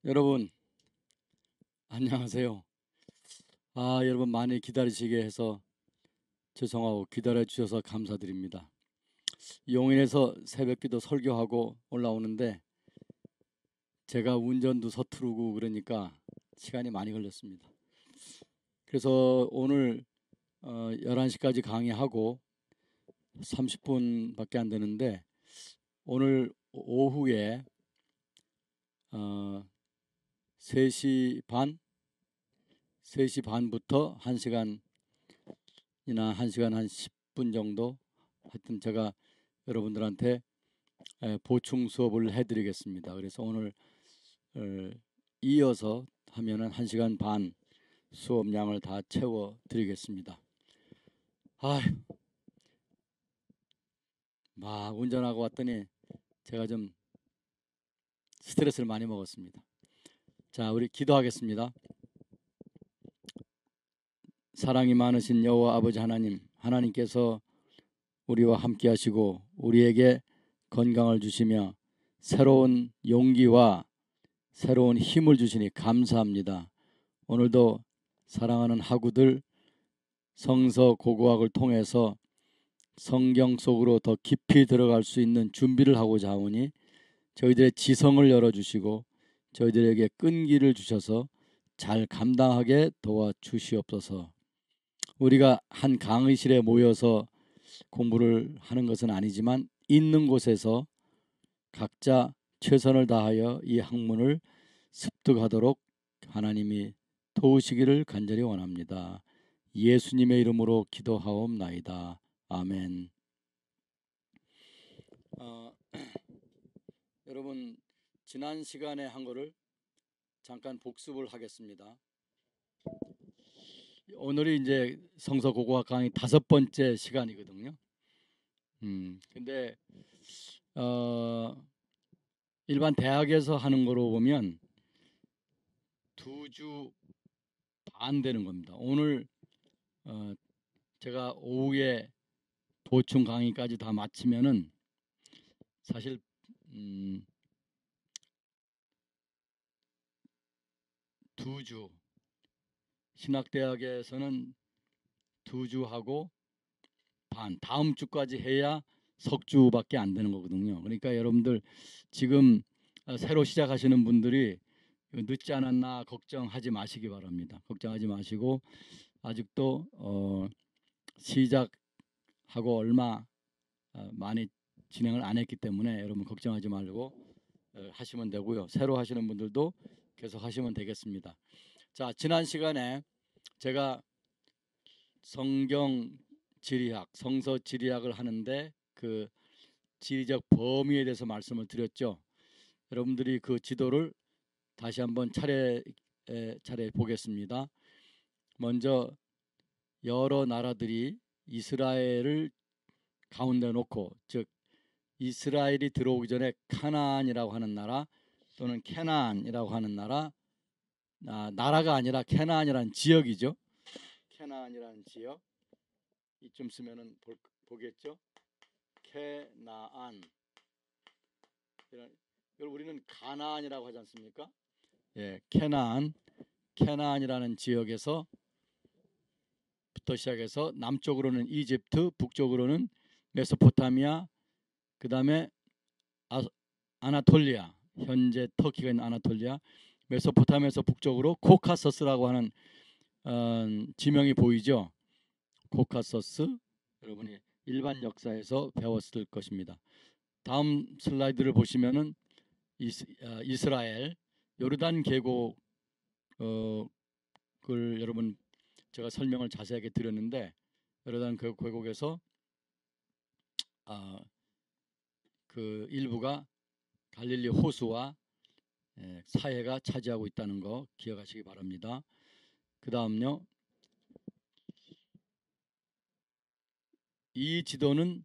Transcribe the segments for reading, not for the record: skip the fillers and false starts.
여러분 안녕하세요. 여러분 많이 기다리시게 해서 죄송하고 기다려 주셔서 감사드립니다. 용인에서 새벽기도 설교하고 올라오는데 제가 운전도 서투르고 그러니까 시간이 많이 걸렸습니다. 그래서 오늘 11시까지 강의하고 30분밖에 안 되는데 오늘 오후에 3시 반, 3시 반부터 1시간 1시간 한 10분 정도 하여튼 제가 여러분들한테 보충 수업을 해드리겠습니다. 그래서 오늘 이어서 하면은 1시간 반 수업량을 다 채워드리겠습니다. 막 운전하고 왔더니 제가 좀 스트레스를 많이 먹었습니다. 자, 우리 기도하겠습니다. 사랑이 많으신 여호와 아버지 하나님, 하나님께서 우리와 함께 하시고 우리에게 건강을 주시며 새로운 용기와 새로운 힘을 주시니 감사합니다. 오늘도 사랑하는 학우들 성서 고고학을 통해서 성경 속으로 더 깊이 들어갈 수 있는 준비를 하고자 하오니 저희들의 지성을 열어주시고 저희들에게 끈기를 주셔서 잘 감당하게 도와주시옵소서. 우리가 한 강의실에 모여서 공부를 하는 것은 아니지만 있는 곳에서 각자 최선을 다하여 이 학문을 습득하도록 하나님이 도우시기를 간절히 원합니다. 예수님의 이름으로 기도하옵나이다. 아멘. 여러분 지난 시간에 한 거를 잠깐 복습을 하겠습니다. 오늘이 이제 성서 고고학 강의 5번째 시간이거든요. 근데 일반 대학에서 하는 거로 보면 2주 반 되는 겁니다. 오늘 제가 오후에 보충 강의까지 다 마치면은 사실 2주 신학대학에서는 2주 하고 반 다음 주까지 해야 석주밖에 안 되는 거거든요. 그러니까 여러분들 지금 새로 시작하시는 분들이 늦지 않았나 걱정하지 마시기 바랍니다. 걱정하지 마시고 아직도 시작하고 얼마 많이 진행을 안 했기 때문에 여러분 걱정하지 말고 하시면 되고요. 새로 하시는 분들도 계속 하시면 되겠습니다. 자, 지난 시간에 제가 성경 지리학, 성서 지리학을 하는데 그 지리적 범위에 대해서 말씀을 드렸죠. 여러분들이 그 지도를 다시 한번 차례 보겠습니다. 먼저 여러 나라들이 이스라엘을 가운데 놓고, 즉 이스라엘이 들어오기 전에 카나안이라고 하는 나라 또는 케나안이라고 하는 나라, 나라가 아니라 케나안이라는 지역이죠. 케나안이라는 지역, 이쯤 쓰면은 보겠죠. 케나안. 이걸 우리는 가나안이라고 하지 않습니까? 예, 케나안이라는 지역에서부터 시작해서 남쪽으로는 이집트, 북쪽으로는 메소포타미아, 그 다음에 아나톨리아, 현재 터키가 있는 아나톨리아, 메소포타미아에서 북쪽으로 코카서스라고 하는 지명이 보이죠. 코카서스, 여러분이 일반 역사에서 배웠을 것입니다. 다음 슬라이드를 보시면은 이스라엘 요르단 계곡을 여러분 제가 설명을 자세하게 드렸는데 요르단 그 계곡에서 그 일부가 갈릴리 호수와 사해가 차지하고 있다는 거 기억하시기 바랍니다. 그 다음요, 이 지도는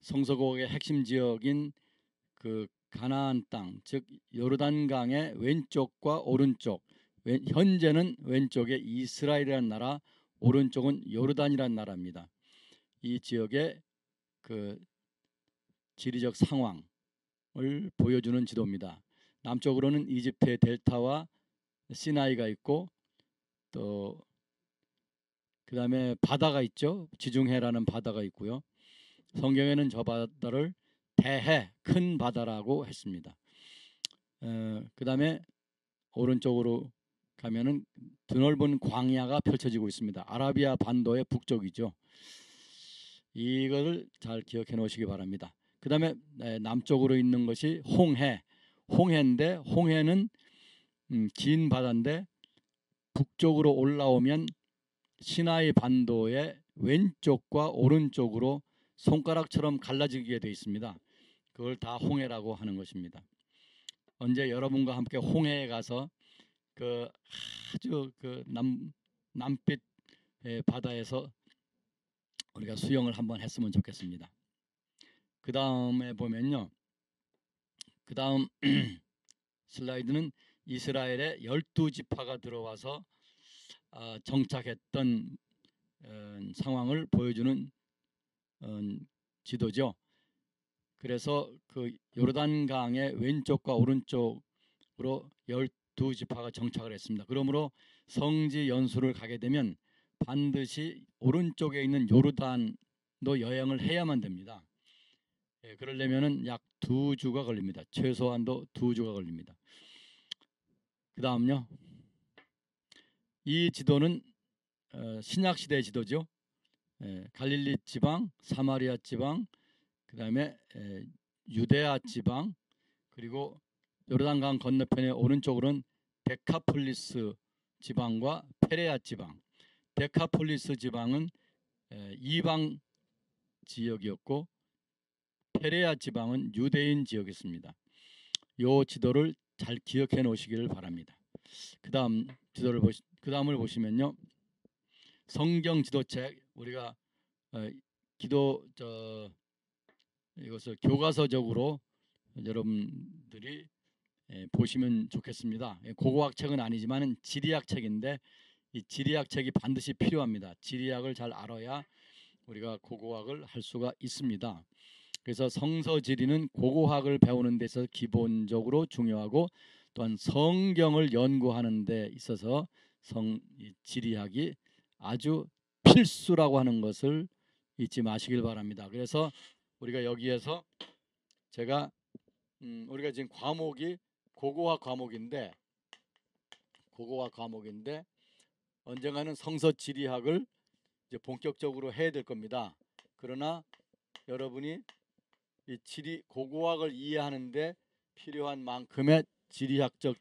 성서고국의 핵심 지역인 그 가나안 땅, 즉 요르단강의 왼쪽과 오른쪽, 현재는 왼쪽에 이스라엘이라는 나라, 오른쪽은 요르단이라는 나라입니다. 이 지역의 그 지리적 상황을 보여주는 지도입니다. 남쪽으로는 이집트의 델타와 시나이가 있고 또 그다음에 바다가 있죠. 지중해라는 바다가 있고요. 성경에는 저 바다를 대해, 큰 바다라고 했습니다. 그다음에 오른쪽으로 가면은 드넓은 광야가 펼쳐지고 있습니다. 아라비아 반도의 북쪽이죠. 이걸 잘 기억해 놓으시기 바랍니다. 그다음에 남쪽으로 있는 것이 홍해인데 홍해는 긴 바다인데 북쪽으로 올라오면 시나이 반도의 왼쪽과 오른쪽으로 손가락처럼 갈라지게 되어 있습니다. 그걸 다 홍해라고 하는 것입니다. 언제 여러분과 함께 홍해에 가서 그 아주 그 남빛 바다에서 우리가 수영을 한번 했으면 좋겠습니다. 그 다음에 보면요, 그 다음 슬라이드는 이스라엘의 12지파가 들어와서 정착했던 상황을 보여주는 지도죠. 그래서 그 요르단강의 왼쪽과 오른쪽으로 12지파가 정착을 했습니다. 그러므로 성지 연수를 가게 되면 반드시 오른쪽에 있는 요르단도 여행을 해야만 됩니다. 그러려면은 약 2주가 걸립니다. 최소한도 2주가 걸립니다. 그 다음요, 이 지도는 신약시대 지도죠. 갈릴리 지방, 사마리아 지방, 그 다음에 유데아 지방, 그리고 요르단강 건너편의 오른쪽으로는 데카폴리스 지방과 페레아 지방. 데카폴리스 지방은 이방 지역이었고 페레아 지방은 유대인 지역이었습니다. 이 지도를 잘 기억해 놓으시기를 바랍니다. 그 다음을 보시면요, 성경 지도책, 우리가 이것을 교과서적으로 여러분들이 보시면 좋겠습니다. 고고학 책은 아니지만 지리학 책인데 이 지리학 책이 반드시 필요합니다. 지리학을 잘 알아야 우리가 고고학을 할 수가 있습니다. 그래서 성서지리는 고고학을 배우는 데 있어서 기본적으로 중요하고 또한 성경을 연구하는 데 있어서 지리학이 아주 필수라고 하는 것을 잊지 마시길 바랍니다. 그래서 우리가 여기에서 제가 우리가 지금 과목이 고고학 과목인데 언젠가는 성서 지리학을 이제 본격적으로 해야 될 겁니다. 그러나 여러분이 이 고고학을 이해하는데 필요한 만큼의 지리학적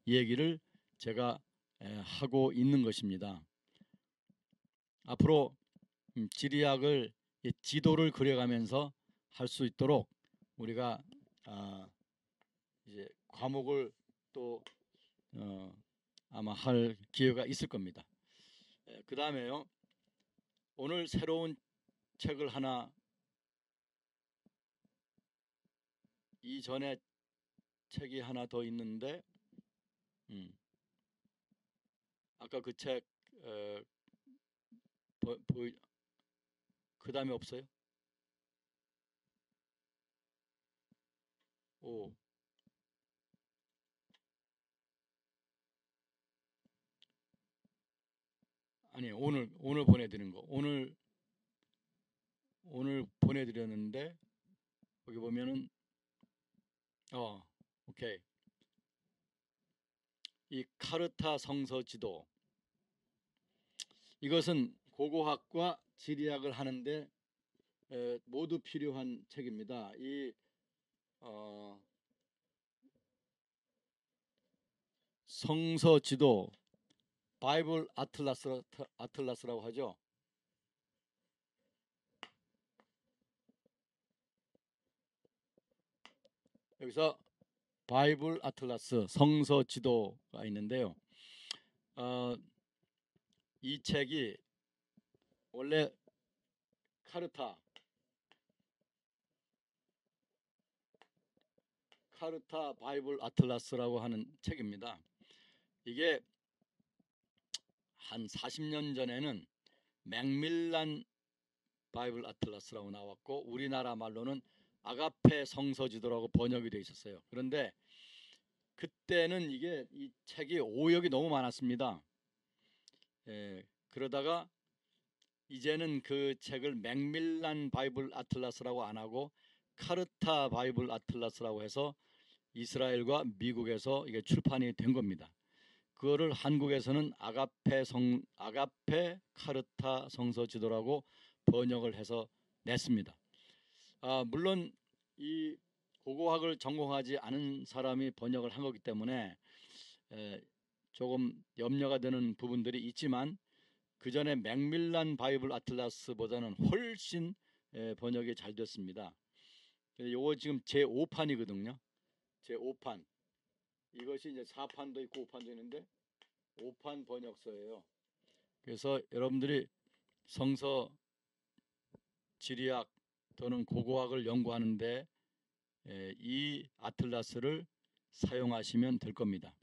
얘기를 제가 하고 있는 것입니다. 앞으로 지리학을 지도를 그려가면서 할 수 있도록 우리가 이제 과목을 또 아마 할 기회가 있을 겁니다. 그 다음에요, 오늘 새로운 책을 하나, 이전에 책이 하나 더 있는데 아까 그 책 그 다음에 없어요? 오, 아니 오늘 보내드린 거 오늘 보내드렸는데 거기 보면은 오케이, 이 카르타 성서 지도, 이것은 고고학과 지리학을 하는데 모두 필요한 책입니다. 이 성서 지도, 바이블 아틀라스라고 하죠. 여기서 바이블 아틀라스, 성서 지도가 있는데요. 이 책이 원래 카르타 바이블 아틀라스라고 하는 책입니다. 이게 한 40년 전에는 맥밀란 바이블 아틀라스라고 나왔고 우리나라 말로는 아가페 성서지도라고 번역이 되어 있었어요. 그런데 그때는 이 책이 오역이 너무 많았습니다. 그러다가 이제는 그 책을 맥밀란 바이블 아틀라스라고 안 하고 카르타 바이블 아틀라스라고 해서 이스라엘과 미국에서 이게 출판이 된 겁니다. 그거를 한국에서는 아가페 카르타 성서 지도라고 번역을 해서 냈습니다. 물론 이 고고학을 전공하지 않은 사람이 번역을 한 거기 때문에 조금 염려가 되는 부분들이 있지만 그 전에 맥밀란 바이블 아틀라스보다는 훨씬 번역이 잘 됐습니다. 요거 지금 제5판이거든요. 제5판. 이것이 이제 4판도 있고 5판도 있는데 5판 번역서예요. 그래서 여러분들이 성서 지리학 또는 고고학을 연구하는데 이 아틀라스를 사용하시면 될 겁니다.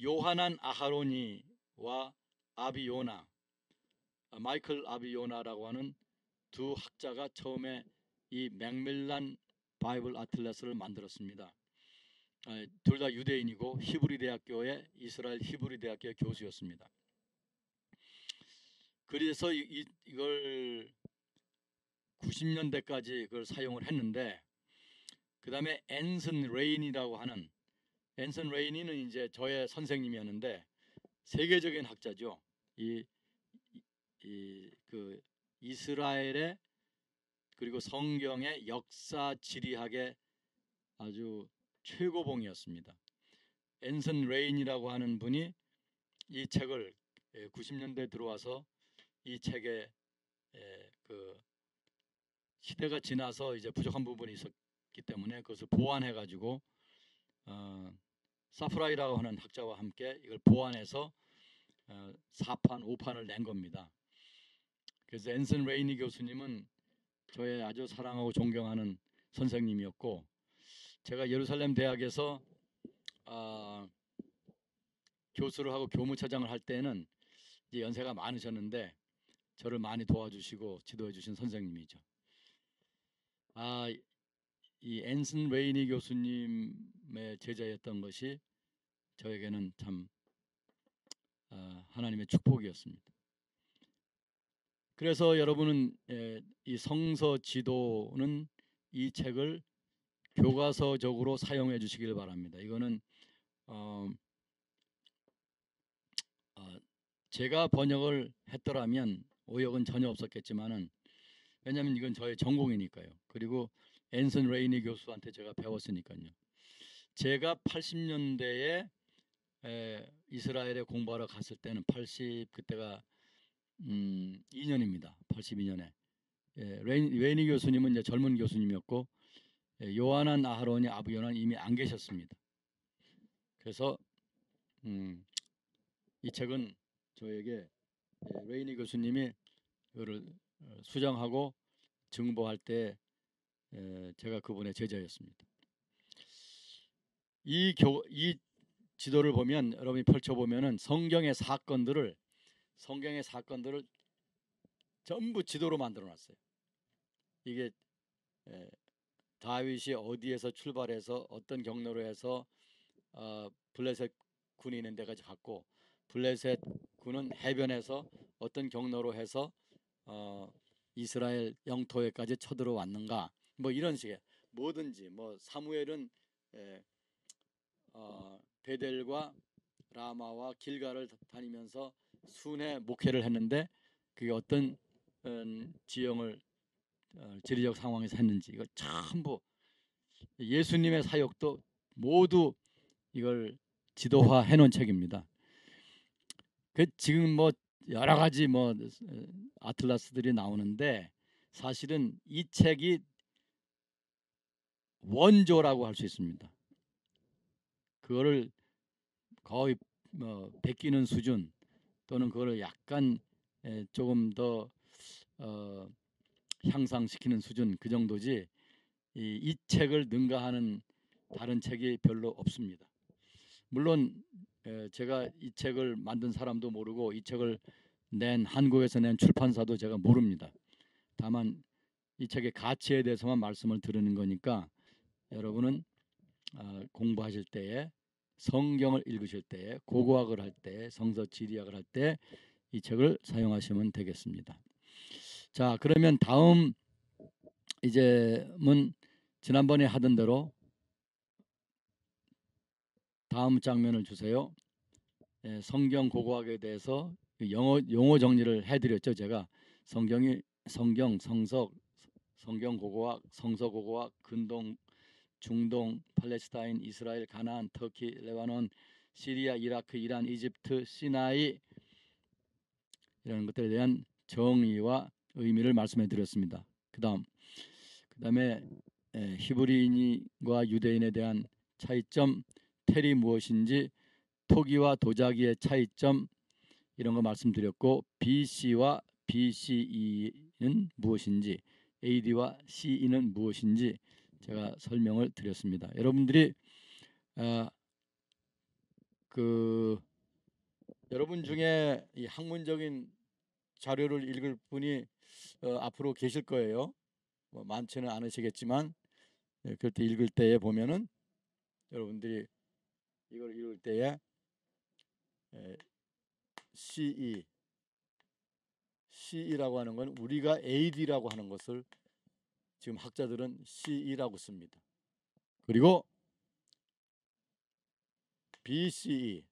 요하난 아하로니와 아비요나, 마이클 아비요나라고 하는 두 학자가 처음에 이 맥밀란 바이블 아틀라스를 만들었습니다. 둘 다 유대인이고 히브리 대학교의 이스라엘 히브리 대학교의 교수였습니다. 그래서 이걸 90년대까지 그걸 사용을 했는데 그 다음에 앤슨 레인이라고 하는 앤슨 레인이는 이제 저의 선생님이었는데 세계적인 학자죠. 그 이스라엘의 그리고 성경의 역사 지리학의 아주 최고봉이었습니다. 앤슨 레인이라고 하는 분이 이 책을 90년대에 들어와서 이 책에 그 시대가 지나서 이제 부족한 부분이 있었기 때문에 그것을 보완해 가지고 사프라이라고 하는 학자와 함께 이걸 보완해서 4판, 5판을 낸 겁니다. 그래서 앤슨 레이니 교수님은 저의 아주 사랑하고 존경하는 선생님이었고 제가 예루살렘 대학에서 교수를 하고 교무차장을 할 때는 이제 연세가 많으셨는데 저를 많이 도와주시고 지도해 주신 선생님이죠. 이 앤슨 레이니 교수님의 제자였던 것이 저에게는 참 하나님의 축복이었습니다. 그래서 여러분은 이 성서 지도는 이 책을 교과서적으로 사용해 주시길 바랍니다. 이거는 제가 번역을 했더라면 오역은 전혀 없었겠지만은 왜냐하면 이건 저의 전공이니까요. 그리고 앤슨 레이니 교수한테 제가 배웠으니까요. 제가 80년대에 이스라엘에 공부하러 갔을 때는 그때가 2년입니다. 82년에 레이니 교수님은 이제 젊은 교수님이었고 요하난 아하로니 아비요나는 이미 안 계셨습니다. 그래서 이 책은 저에게 레이니 교수님이 이거를 수정하고 증보할 때 제가 그분의 제자였습니다. 이 지도를 보면 여러분이 펼쳐보면은 성경의 사건들을 전부 지도로 만들어놨어요. 이게 다윗이 어디에서 출발해서 어떤 경로로 해서 블레셋 군이 있는 데까지 갔고 블레셋 군은 해변에서 어떤 경로로 해서 이스라엘 영토에까지 쳐들어왔는가 뭐 이런 식의 뭐든지 뭐 사무엘은 베델과 라마와 길가를 다니면서 순회 목회를 했는데 그게 어떤 지형을 지리적 상황에서 했는지 이걸 전부 예수님의 사역도 모두 이걸 지도화해 놓은 책입니다. 지금 뭐 여러 가지 뭐 아틀라스들이 나오는데 사실은 이 책이 원조라고 할 수 있습니다. 그거를 거의 베끼는 수준 또는 그거를 약간 조금 더 향상시키는 수준 그 정도지 이 책을 능가하는 다른 책이 별로 없습니다. 물론 제가 이 책을 만든 사람도 모르고 이 책을 한국에서 낸 출판사도 제가 모릅니다. 다만 이 책의 가치에 대해서만 말씀을 드리는 거니까 여러분은 공부하실 때에 성경을 읽으실 때, 고고학을 할 때, 성서 지리학을 할 때 이 책을 사용하시면 되겠습니다. 자, 그러면 다음 이제는 지난번에 하던 대로 다음 장면을 주세요. 성경 고고학에 대해서 용어 정리를 해드렸죠. 제가 성경, 성석, 성경 고고학, 성서 고고학, 근동, 중동, 팔레스타인, 이스라엘, 가나안, 터키, 레바논, 시리아, 이라크, 이란, 이집트, 시나이 이런 것들에 대한 정의와 의미를 말씀해 드렸습니다. 그다음에 히브리인과 유대인에 대한 차이점, 텔이 무엇인지, 토기와 도자기의 차이점 이런 거 말씀드렸고, BC와 BCE는 무엇인지, AD와 CE는 무엇인지 제가 설명을 드렸습니다. 여러분들이 여러분 중에 이 학문적인 자료를 읽을 분이 앞으로 계실 거예요. 뭐 많지는 않으시겠지만 그럴 때 읽을 때에 보면은 여러분들이 이걸 읽을 때에 CE라고 하는 건 우리가 AD라고 하는 것을 지금 학자들은 CE라고 씁니다. 그리고 BCE라고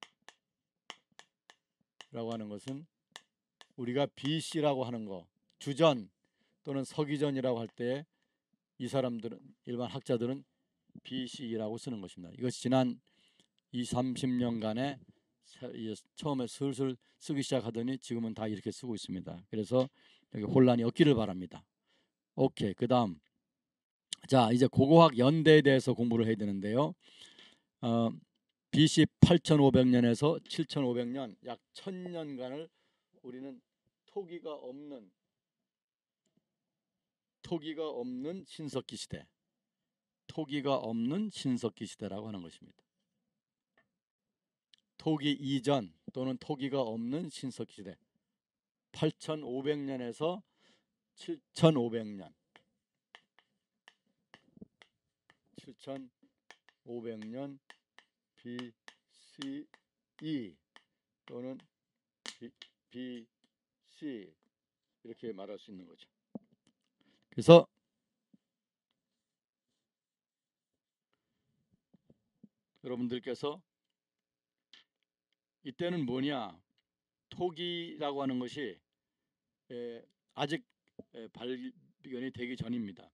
하는 것은 우리가 BC라고 하는 거, 주전 또는 서기전이라고 할 때 이 사람들은, 일반 학자들은 BCE라고 쓰는 것입니다. 이것이 지난 20-30년간에 처음에 슬슬 쓰기 시작하더니 지금은 다 이렇게 쓰고 있습니다. 그래서 여기 혼란이 없기를 바랍니다. 오케이. 그 다음, 자, 이제 고고학 연대에 대해서 공부를 해야 되는데요. BC 8500년에서 7500년 약 1000년간을 우리는 토기가 없는 신석기 시대, 토기가 없는 신석기 시대라고 하는 것입니다. 토기 이전 또는 토기가 없는 신석기 시대, 8500년에서 7500년 7500년 BCE 또는 BC 이렇게 말할 수 있는 거죠. 그래서 여러분들께서 이때는 뭐냐, 토기라고 하는 것이 아직 발견이 되기 전입니다.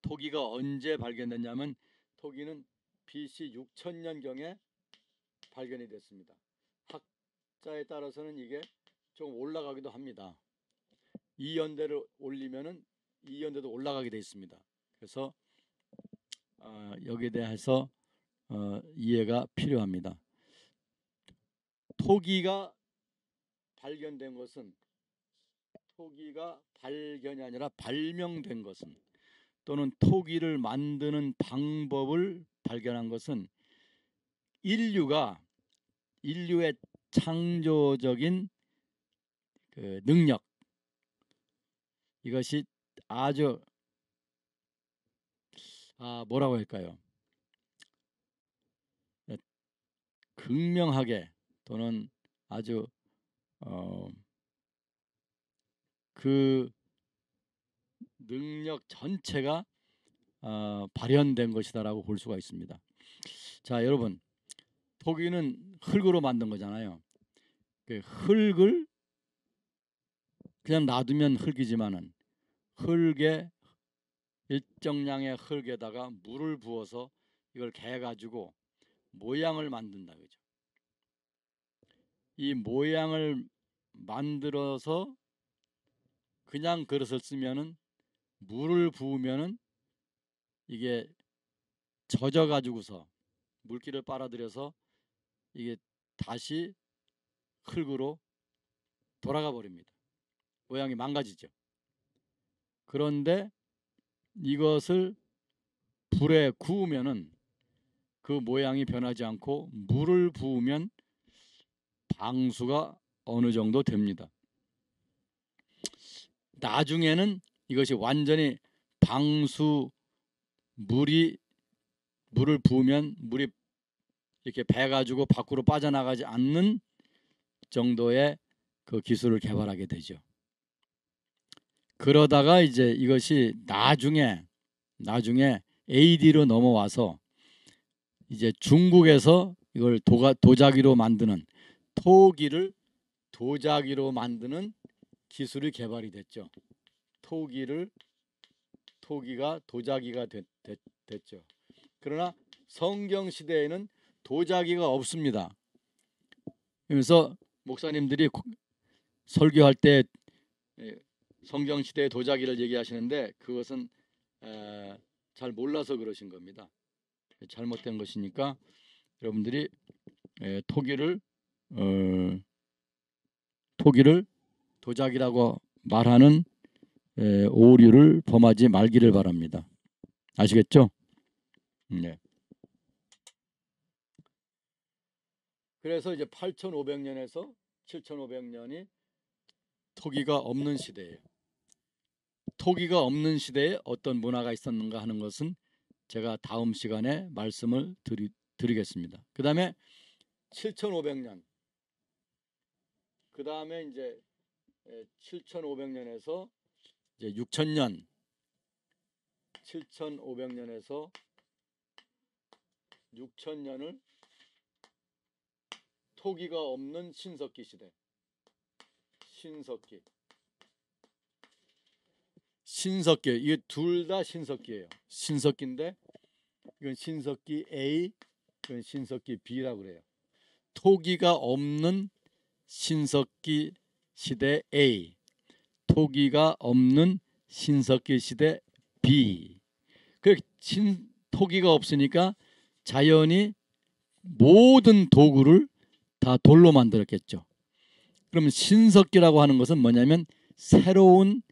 토기가 언제 발견됐냐면 토기는 BC 6000년경에 발견이 됐습니다. 학자에 따라서는 이게 좀 올라가기도 합니다. 2연대를 올리면은 2연대도 올라가게 되어 있습니다. 그래서 여기에 대해서 이해가 필요합니다. 토기가 발견된 것은, 토기가 발견이 아니라 발명된 것은, 또는 토기를 만드는 방법을 발견한 것은 인류의 창조적인 그 능력, 이것이 아주 뭐라고 할까요? 극명하게 또는 아주 그 능력 전체가 발현된 것이다라고 볼 수가 있습니다. 자, 여러분, 토기는 흙으로 만든 거잖아요. 그 흙을 그냥 놔두면 흙이지만은 흙에 일정량의 흙에다가 물을 부어서 이걸 개가지고 모양을 만든다, 그죠? 이 모양을 만들어서 그냥 그릇을 쓰면은, 물을 부으면은 이게 젖어 가지고서 물기를 빨아들여서 이게 다시 흙으로 돌아가 버립니다. 모양이 망가지죠. 그런데 이것을 불에 구우면은 그 모양이 변하지 않고 물을 부으면 방수가 어느 정도 됩니다. 나중에는 이것이 완전히 물을 부으면 물이 이렇게 베가지고 밖으로 빠져나가지 않는 정도의 그 기술을 개발하게 되죠. 그러다가 이제 이것이 나중에 AD로 넘어와서 이제 중국에서 이걸 도자기로 만드는 토기를 도자기로 만드는 기술이 개발이 됐죠. 토기가 도자기가 됐죠. 그러나 성경 시대에는 도자기가 없습니다. 그래서 목사님들이 설교할 때 성경 시대의 도자기를 얘기하시는데 그것은 잘 몰라서 그러신 겁니다. 잘못된 것이니까 여러분들이 토기를 도자기라고 말하는 오류를 범하지 말기를 바랍니다. 아시겠죠? 네. 그래서 이제 8,500년에서 7,500년이 토기가 없는 시대예요. 토기가 없는 시대에 어떤 문화가 있었는가 하는 것은 제가 다음 시간에 말씀을 드리겠습니다. 그 다음에 7,500년, 그 다음에 이제 7,500년에서 이제 6,000년, 7,500년에서 6,000년을 토기가 없는 신석기 시대. 신석기 이게 둘 다 신석기예요. 신석기인데 이건 신석기 A, 이건 신석기 B라고 그래요. 토기가 없는 신석기 시대 A, 토기가 없는 신석기 시대 B. 그 토기가 없으니까 자연이 모든 도구를 다 돌로 만들었겠죠. 그러면 신석기라고 하는 것은 뭐냐면 새로운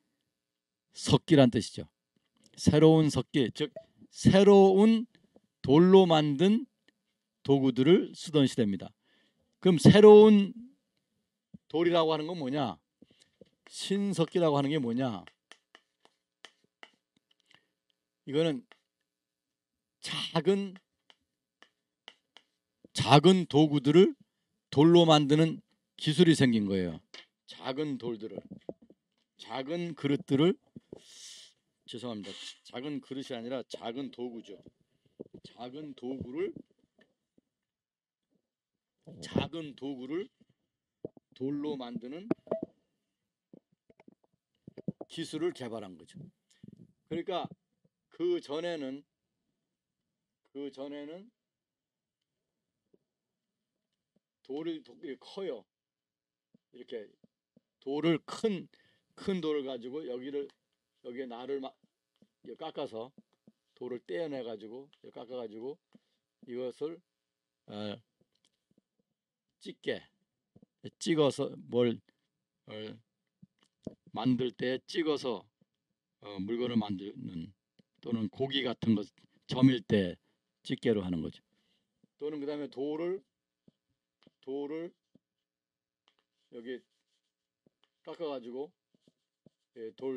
석기란 뜻이죠. 새로운 석기, 즉 새로운 돌로 만든 도구들을 쓰던 시대입니다. 그럼 새로운 돌이라고 하는 건 뭐냐? 신석기라고 하는 게 뭐냐? 이거는 작은 도구들을 돌로 만드는 기술이 생긴 거예요. 작은 그릇들을 죄송합니다. 작은 그릇이 아니라 작은 도구죠. 작은 도구를 돌로 만드는 기술을 개발한 거죠. 그러니까 그 전에는 돌이 커요. 이렇게 돌을 큰 돌을 가지고 여기에 날을 깎아서 돌을 떼어내 가지고 깎아가지고 이것을 찍어서 뭘 만들 때 찍어서 물건을 만드는, 또는 고기 같은 것 점일 때 집게로 하는 거죠. 또는 그 다음에 돌을 여기 깎아가지고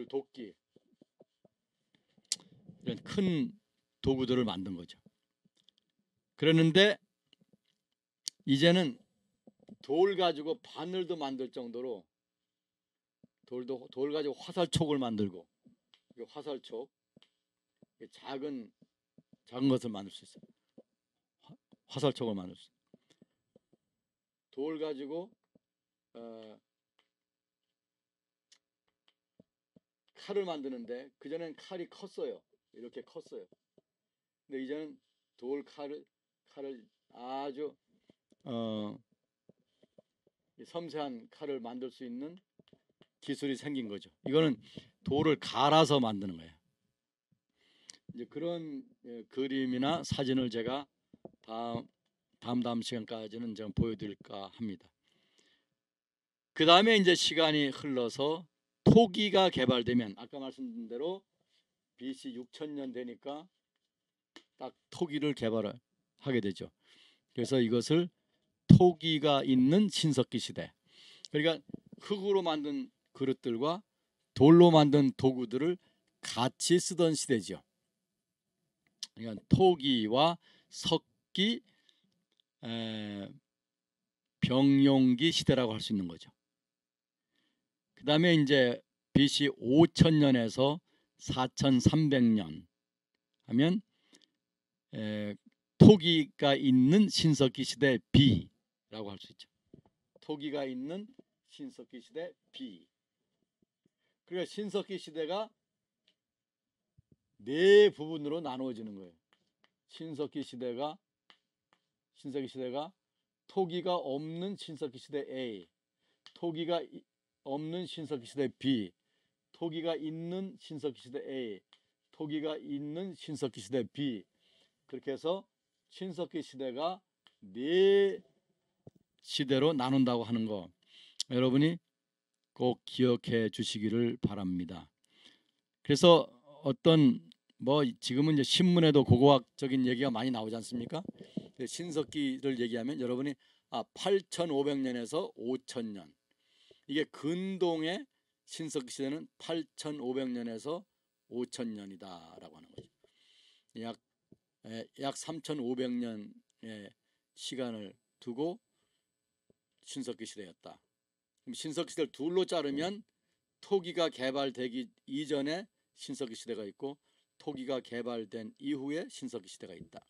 도끼, 이런 큰 도구들을 만든 거죠. 그랬는데 이제는 돌 가지고 바늘도 만들 정도로 돌 가지고 화살촉을 만들고, 화살촉 작은 것을 만들 수 있어요. 화살촉을 만들 수 있어요. 돌 가지고 칼을 만드는데 그전엔 칼이 컸어요. 이렇게 컸어요. 근데 이제는 칼을 아주 섬세한 칼을 만들 수 있는 기술이 생긴 거죠. 이거는 돌을 갈아서 만드는 거예요. 이제 그런 그림이나 사진을 제가 다음 시간까지는 제가 보여드릴까 합니다. 그 다음에 이제 시간이 흘러서 토기가 개발되면 아까 말씀드린 대로 BC 6000년 되니까 딱 토기를 개발하게 되죠. 그래서 이것을 토기가 있는 신석기 시대. 그러니까 흙으로 만든 그릇들과 돌로 만든 도구들을 같이 쓰던 시대죠. 그러니까 토기와 석기, 병용기 시대라고 할 수 있는 거죠. 그 다음에 이제 BC 5000년에서 4300년 하면 토기가 있는 신석기 시대 B라고 할 수 있죠. 토기가 있는 신석기 시대 B. 그러니까 신석기 시대가 네 부분으로 나누어지는 거예요. 신석기 시대가 토기가 없는 신석기 시대 A, 토기가 없는 신석기 시대 B, 토기가 있는 신석기 시대 A, 토기가 있는 신석기 시대 B. 그렇게 해서 신석기 시대가 네 시대로 나눈다고 하는 거 여러분이 꼭 기억해 주시기를 바랍니다. 그래서 어떤 지금은 이제 신문에도 고고학적인 얘기가 많이 나오지 않습니까? 신석기를 얘기하면 여러분이 8500년에서 5000년, 이게 근동의 신석기 시대는 8500년에서 5000년이다라고 하는 거죠. 약 3500년의 시간을 두고 신석기 시대였다. 그럼 신석기 시대를 둘로 자르면 토기가 개발되기 이전에 신석기 시대가 있고 토기가 개발된 이후에 신석기 시대가 있다.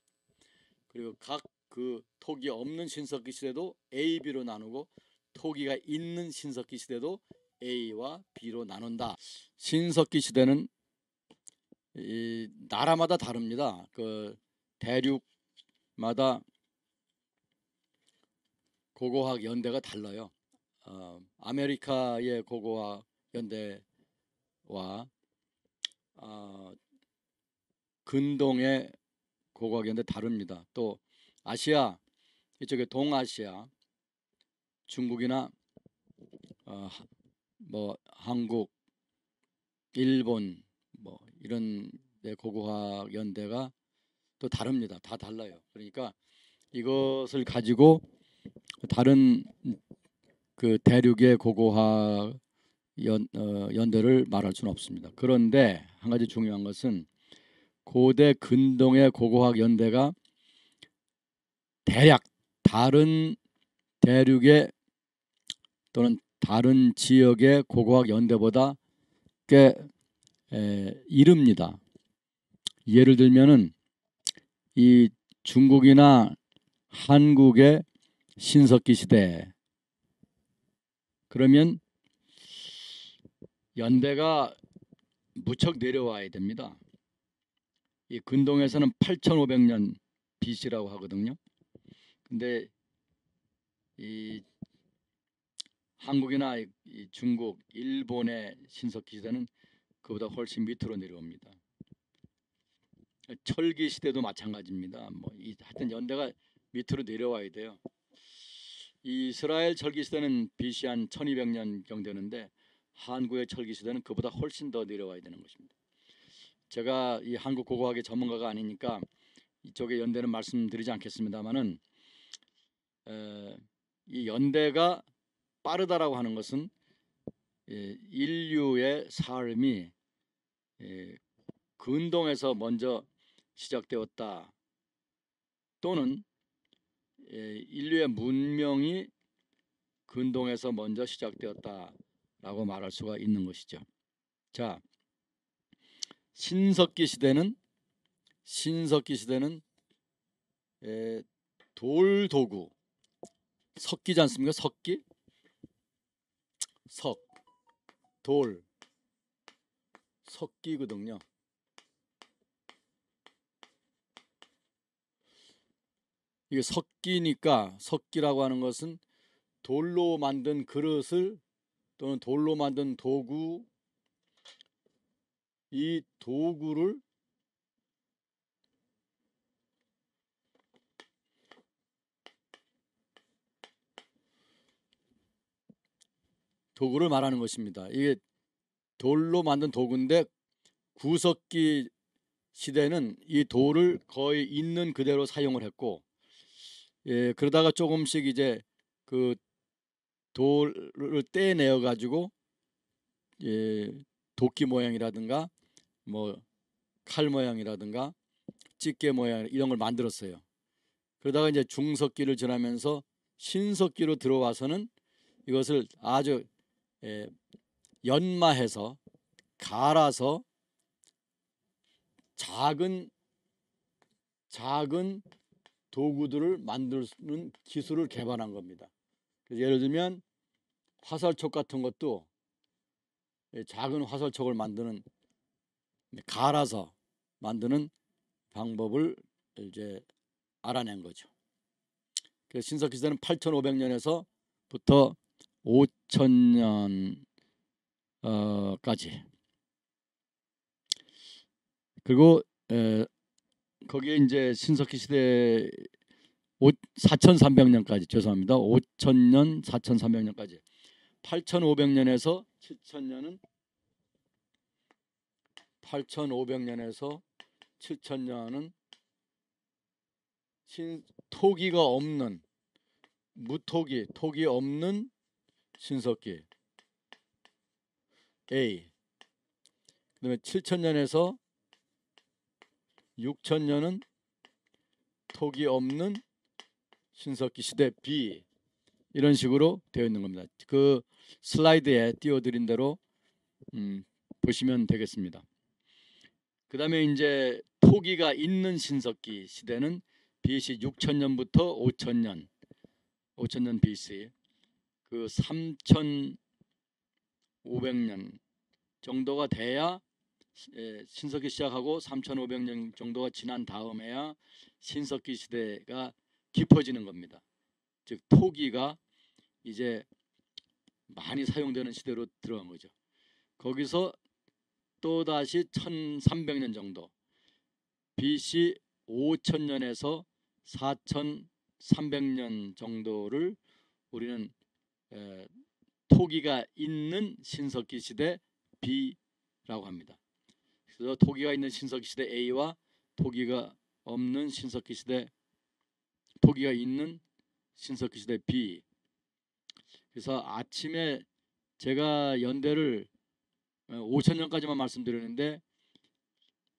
그리고 각 그 토기 없는 신석기 시대도 A, B로 나누고 토기가 있는 신석기 시대도 A와 B로 나눈다. 신석기 시대는 이 나라마다 다릅니다. 그 대륙마다 고고학 연대가 달라요. 아메리카의 고고학 연대와 근동의 고고학 연대 다릅니다. 또 아시아 이쪽에 동아시아 중국이나 한국, 일본 이런 고고학 연대가 또 다릅니다. 다 달라요. 그러니까 이것을 가지고 다른 그 대륙의 고고학 연대를 말할 수는 없습니다. 그런데 한 가지 중요한 것은 고대 근동의 고고학 연대가 대략 다른 대륙의 또는 다른 지역의 고고학 연대보다 꽤 이릅니다. 예를 들면은 이 중국이나 한국의 신석기 시대, 그러면 연대가 무척 내려와야 됩니다. 이 근동에서는 8500년 BC라고 하거든요. 근데 이 한국이나 이 중국, 일본의 신석기 시대는 그보다 훨씬 밑으로 내려옵니다. 철기 시대도 마찬가지입니다. 하여튼 연대가 밑으로 내려와야 돼요. 이스라엘 철기 시대는 BC 한 1200년경 되는데 한국의 철기 시대는 그보다 훨씬 더 내려와야 되는 것입니다. 제가 이 한국 고고학의 전문가가 아니니까 이쪽의 연대는 말씀드리지 않겠습니다만은 이 연대가 빠르다라고 하는 것은 인류의 삶이 근동에서 먼저 시작되었다, 또는 인류의 문명이 근동에서 먼저 시작되었다라고 말할 수가 있는 것이죠. 자, 신석기 시대는 돌도구, 석기지 않습니까? 석기, 돌, 석기거든요. 이게 석기니까, 석기라고 하는 것은 돌로 만든 그릇을 또는 돌로 만든 도구, 이 도구를 말하는 것입니다. 이게 돌로 만든 도구인데 구석기 시대는 이 돌을 거의 있는 그대로 사용을 했고, 그러다가 조금씩 이제 그 돌을 떼내어 가지고 도끼 모양이라든가 칼 모양이라든가 집게 모양 이런 걸 만들었어요. 그러다가 이제 중석기를 지나면서 신석기로 들어와서는 이것을 아주 연마해서 갈아서 작은 도구들을 만드는 기술을 개발한 겁니다. 그래서 예를 들면 화살촉 같은 것도 작은 화살촉을 갈아서 만드는 방법을 이제 알아낸 거죠. 그래서 신석기 시대는 8,500년에서부터 5,000년까지 그리고 거기에 이제 신석기 시대 4,300년까지 죄송합니다. 5,000년, 4,300년까지 8,500년에서 7,000년은 8,500년에서 7,000년은 토기가 없는 토기 없는 신석기 A. 그다음에 7,000년에서 6,000년은 토기 없는 신석기 시대 B. 이런 식으로 되어 있는 겁니다. 그 슬라이드에 띄워드린 대로 보시면 되겠습니다. 그 다음에 이제 토기가 있는 신석기 시대는 BC 6,000년부터 5,000년 BC 그 3,500년 정도가 돼야 신석기 시작하고 3,500년 정도가 지난 다음에야 신석기 시대가 깊어지는 겁니다. 즉 토기가 이제 많이 사용되는 시대로 들어간 거죠. 거기서 또다시 1,300년 정도 BC 5,000년에서 4,300년 정도를 우리는 토기가 있는 신석기 시대 B라고 합니다. 그래서 토기가 있는 신석기 시대 A와 토기가 없는 신석기 시대 토기가 있는 신석기 시대 B. 그래서 아침에 제가 연대를 5,000년까지만 말씀드렸는데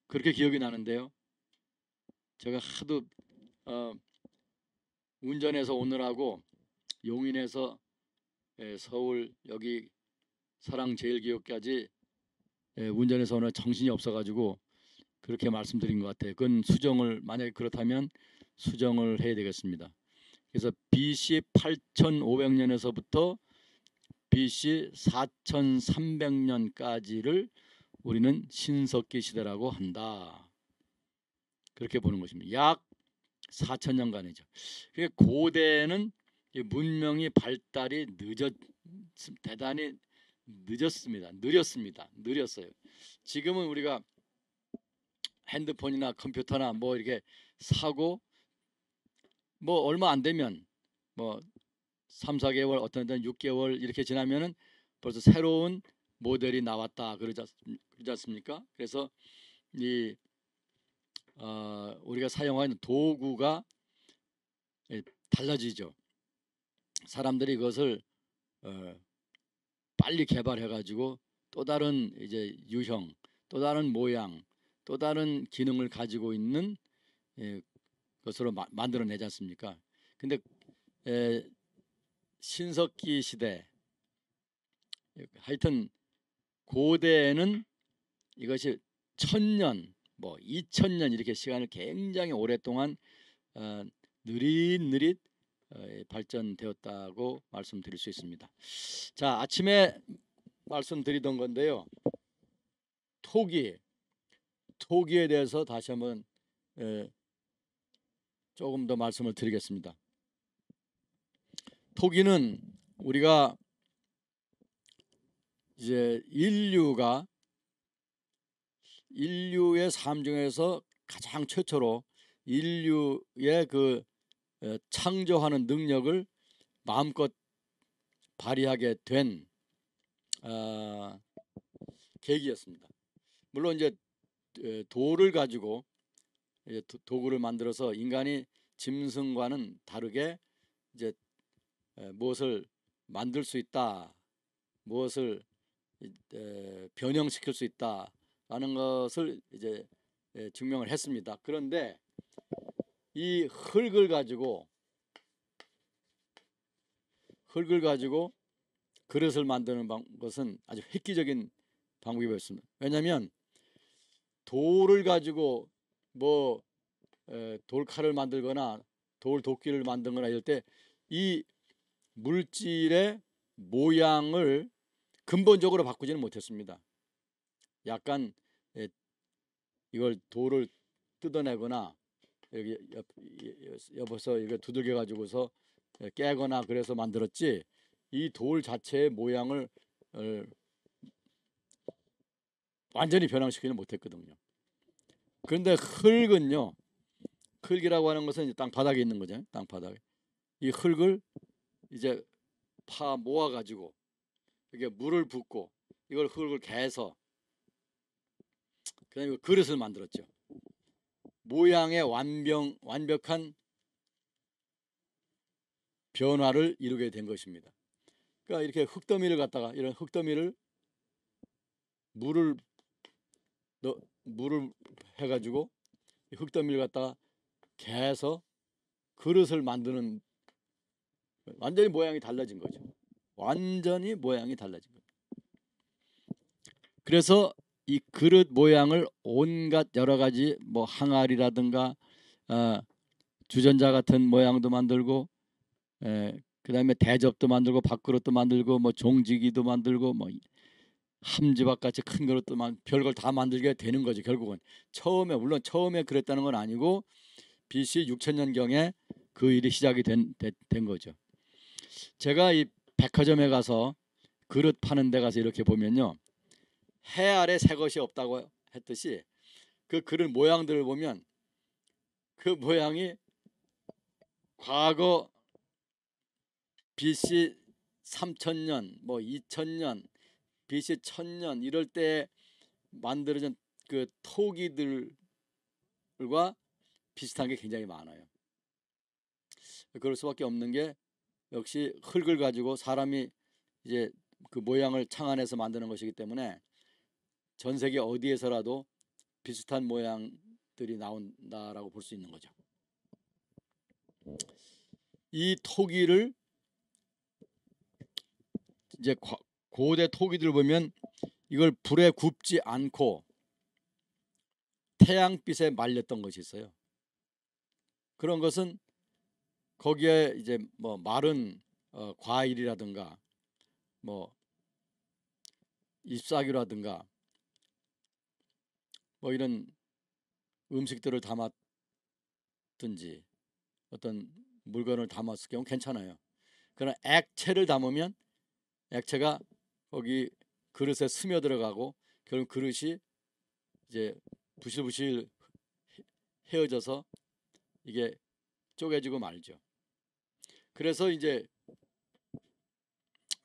그렇게 기억이 나는데요. 제가 하도 운전해서 오느라고 용인에서 서울 여기 사랑제일교육까지 운전해서 오늘 정신이 없어가지고 그렇게 말씀드린 것 같아요. 그건 수정을 만약에 그렇다면 수정을 해야 되겠습니다. 그래서 BC 8,500년에서부터 BC 4,300년까지를 우리는 신석기 시대라고 한다. 그렇게 보는 것입니다. 약 4,000년간이죠. 고대는 문명이 발달이 대단히 느렸어요. 지금은 우리가 핸드폰이나 컴퓨터나 뭐 이렇게 사고 뭐 얼마 안 되면 뭐 3, 4개월 어떤 데는 6개월 이렇게 지나면은 벌써 새로운 모델이 나왔다 그러지 않습니까? 그래서 우리가 사용하는 도구가 달라지죠. 사람들이 이것을 빨리 개발해 가지고 또 다른 이제 유형, 또 다른 모양, 또 다른 기능을 가지고 있는 것으로 만들어내지 않습니까? 근데 신석기 시대 하여튼 고대에는 이것이 1,000년 뭐 2,000년 이렇게 시간을 굉장히 오랫동안 느릿느릿 발전되었다고 말씀드릴 수 있습니다. 자, 아침에 말씀드리던 건데요. 토기에 대해서 다시 한번 조금 더 말씀을 드리겠습니다. 토기는 우리가 이제 인류의 삶 중에서 가장 최초로 인류의 그 창조하는 능력을 마음껏 발휘하게 된 계기였습니다. 물론 이제 돌을 가지고 도구를 만들어서 인간이 짐승과는 다르게 이제 무엇을 만들 수 있다, 무엇을 변형시킬 수 있다라는 것을 이제 증명을 했습니다. 그런데 이 흙을 가지고 그릇을 만드는 것은 아주 획기적인 방법이었습니다. 왜냐하면 돌을 가지고 뭐 돌칼을 만들거나 도끼를 만들거나 이럴 때 이 물질의 모양을 근본적으로 바꾸지는 못했습니다. 약간 이걸 돌을 뜯어내거나 여기 옆에서 이거 두들겨 가지고서 깨거나 그래서 만들었지, 이 돌 자체의 모양을 완전히 변형시키지는 못했거든요. 그런데 흙이라고 하는 것은 이제 땅 바닥에 있는 거죠. 땅 바닥에 이 흙을 이제 파 모아 가지고 이게 물을 붓고 이걸 흙을 개서 그다음에 그릇을 만들었죠. 모양의 완벽한 변화를 이루게 된 것입니다. 그러니까 이렇게 흙더미를 갖다가 이런 흙더미를 물을 해가지고 흙더미를 갖다가 개서 그릇을 만드는, 완전히 모양이 달라진 거죠. 완전히 모양이 달라진 거죠. 그래서 이 그릇 모양을 온갖 여러 가지 뭐 항아리라든가 주전자 같은 모양도 만들고, 그 다음에 대접도 만들고 밥그릇도 만들고 뭐 종지기도 만들고 뭐 함지박 같이 큰 그릇도 별걸 다 만들게 되는 거죠. 결국은 물론 처음에 그랬다는 건 아니고 BC 6000년경에 그 일이 시작이 된 거죠. 제가 이 백화점에 가서 그릇 파는 데 가서 이렇게 보면요, 해 아래 새 것이 없다고 했듯이 그 그릇 모양들을 보면 그 모양이 과거 BC 3000년 뭐 2000년 BC 1000년 이럴 때 만들어진 그 토기들과 비슷한 게 굉장히 많아요. 그럴 수밖에 없는 게 역시 흙을 가지고 사람이 이제 그 모양을 창안해서 만드는 것이기 때문에 전 세계 어디에서라도 비슷한 모양들이 나온다라고 볼 수 있는 거죠. 이 토기를 이제 고대 토기들을 보면 이걸 불에 굽지 않고 태양빛에 말렸던 것이 있어요. 그런 것은 거기에 이제 뭐 마른 과일이라든가 뭐 잎사귀라든가 뭐 이런 음식들을 담았든지 어떤 물건을 담았을 경우 괜찮아요. 그러나 액체를 담으면 액체가 거기 그릇에 스며들어가고 결국 그릇이 이제 부실부실 헤어져서 이게 쪼개지고 말죠. 그래서 이제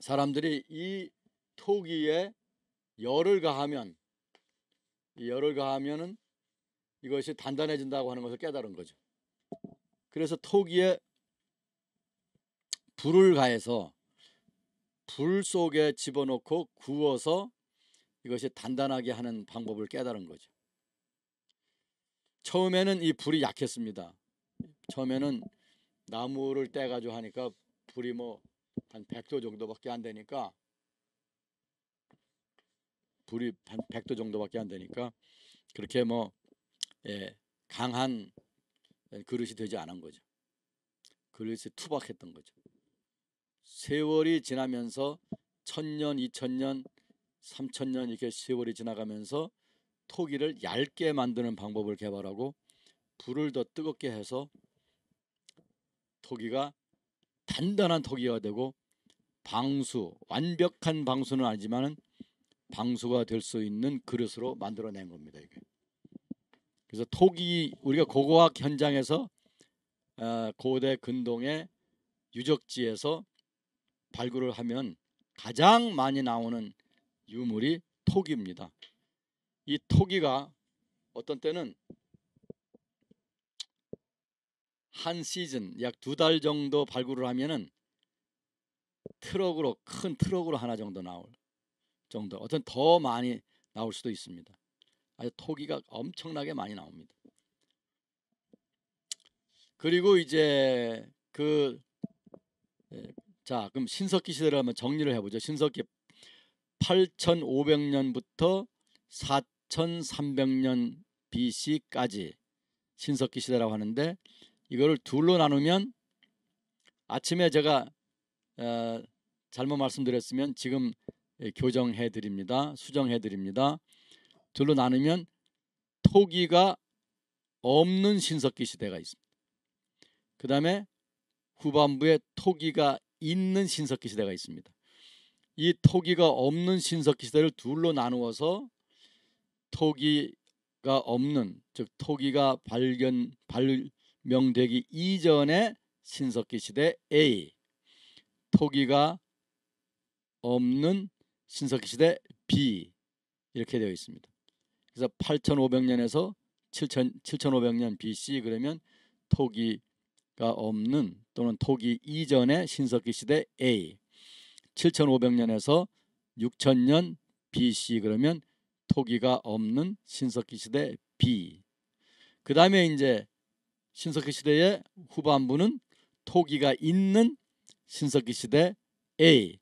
사람들이 이 토기에 열을 가하면은 이것이 단단해진다고 하는 것을 깨달은 거죠. 그래서 토기에 불을 가해서 불 속에 집어넣고 구워서 이것이 단단하게 하는 방법을 깨달은 거죠. 처음에는 이 불이 약했습니다. 처음에는 나무를 떼가지고 하니까 불이 뭐 한 100도 정도밖에 안 되니까 그렇게 뭐 강한 그릇이 되지 않은 거죠. 그릇이 투박했던 거죠. 세월이 지나면서 1000년, 2000년, 3000년 이렇게 세월이 지나가면서 토기를 얇게 만드는 방법을 개발하고 불을 더 뜨겁게 해서 토기가 단단한 토기가 되고 완벽한 방수는 아니지만은 방수가 될 수 있는 그릇으로 만들어낸 겁니다. 이게. 그래서 우리가 고고학 현장에서 고대 근동의 유적지에서 발굴을 하면 가장 많이 나오는 유물이 토기입니다. 이 토기가 어떤 때는 한 시즌 약 2달 정도 발굴을 하면은 큰 트럭으로 하나 정도 나올 정도, 어떤 더 많이 나올 수도 있습니다. 아주 토기가 엄청나게 많이 나옵니다. 그리고 이제 자, 그럼 신석기 시대를 한번 정리를 해보죠. 신석기 8500년부터 4300년 BC까지 신석기 시대라고 하는데, 이거를 둘로 나누면, 아침에 제가 잘못 말씀드렸으면 지금 교정해 드립니다. 수정해 드립니다. 둘로 나누면 토기가 없는 신석기 시대가 있습니다. 그 다음에 후반부에 토기가 있는 신석기 시대가 있습니다. 이 토기가 없는 신석기 시대를 둘로 나누어서 토기가 없는, 즉 토기가 발명되기 이전의 신석기 시대 A, 토기가 없는 신석기 시대 B, 이렇게 되어 있습니다. 그래서 8500년에서 7500년 BC, 그러면 토기가 없는 또는 토기 이전의 신석기 시대 A, 7500년에서 6000년 BC, 그러면 토기가 없는 신석기 시대 B. 그 다음에 이제 신석기 시대의 후반부는 토기가 있는 신석기 시대 A,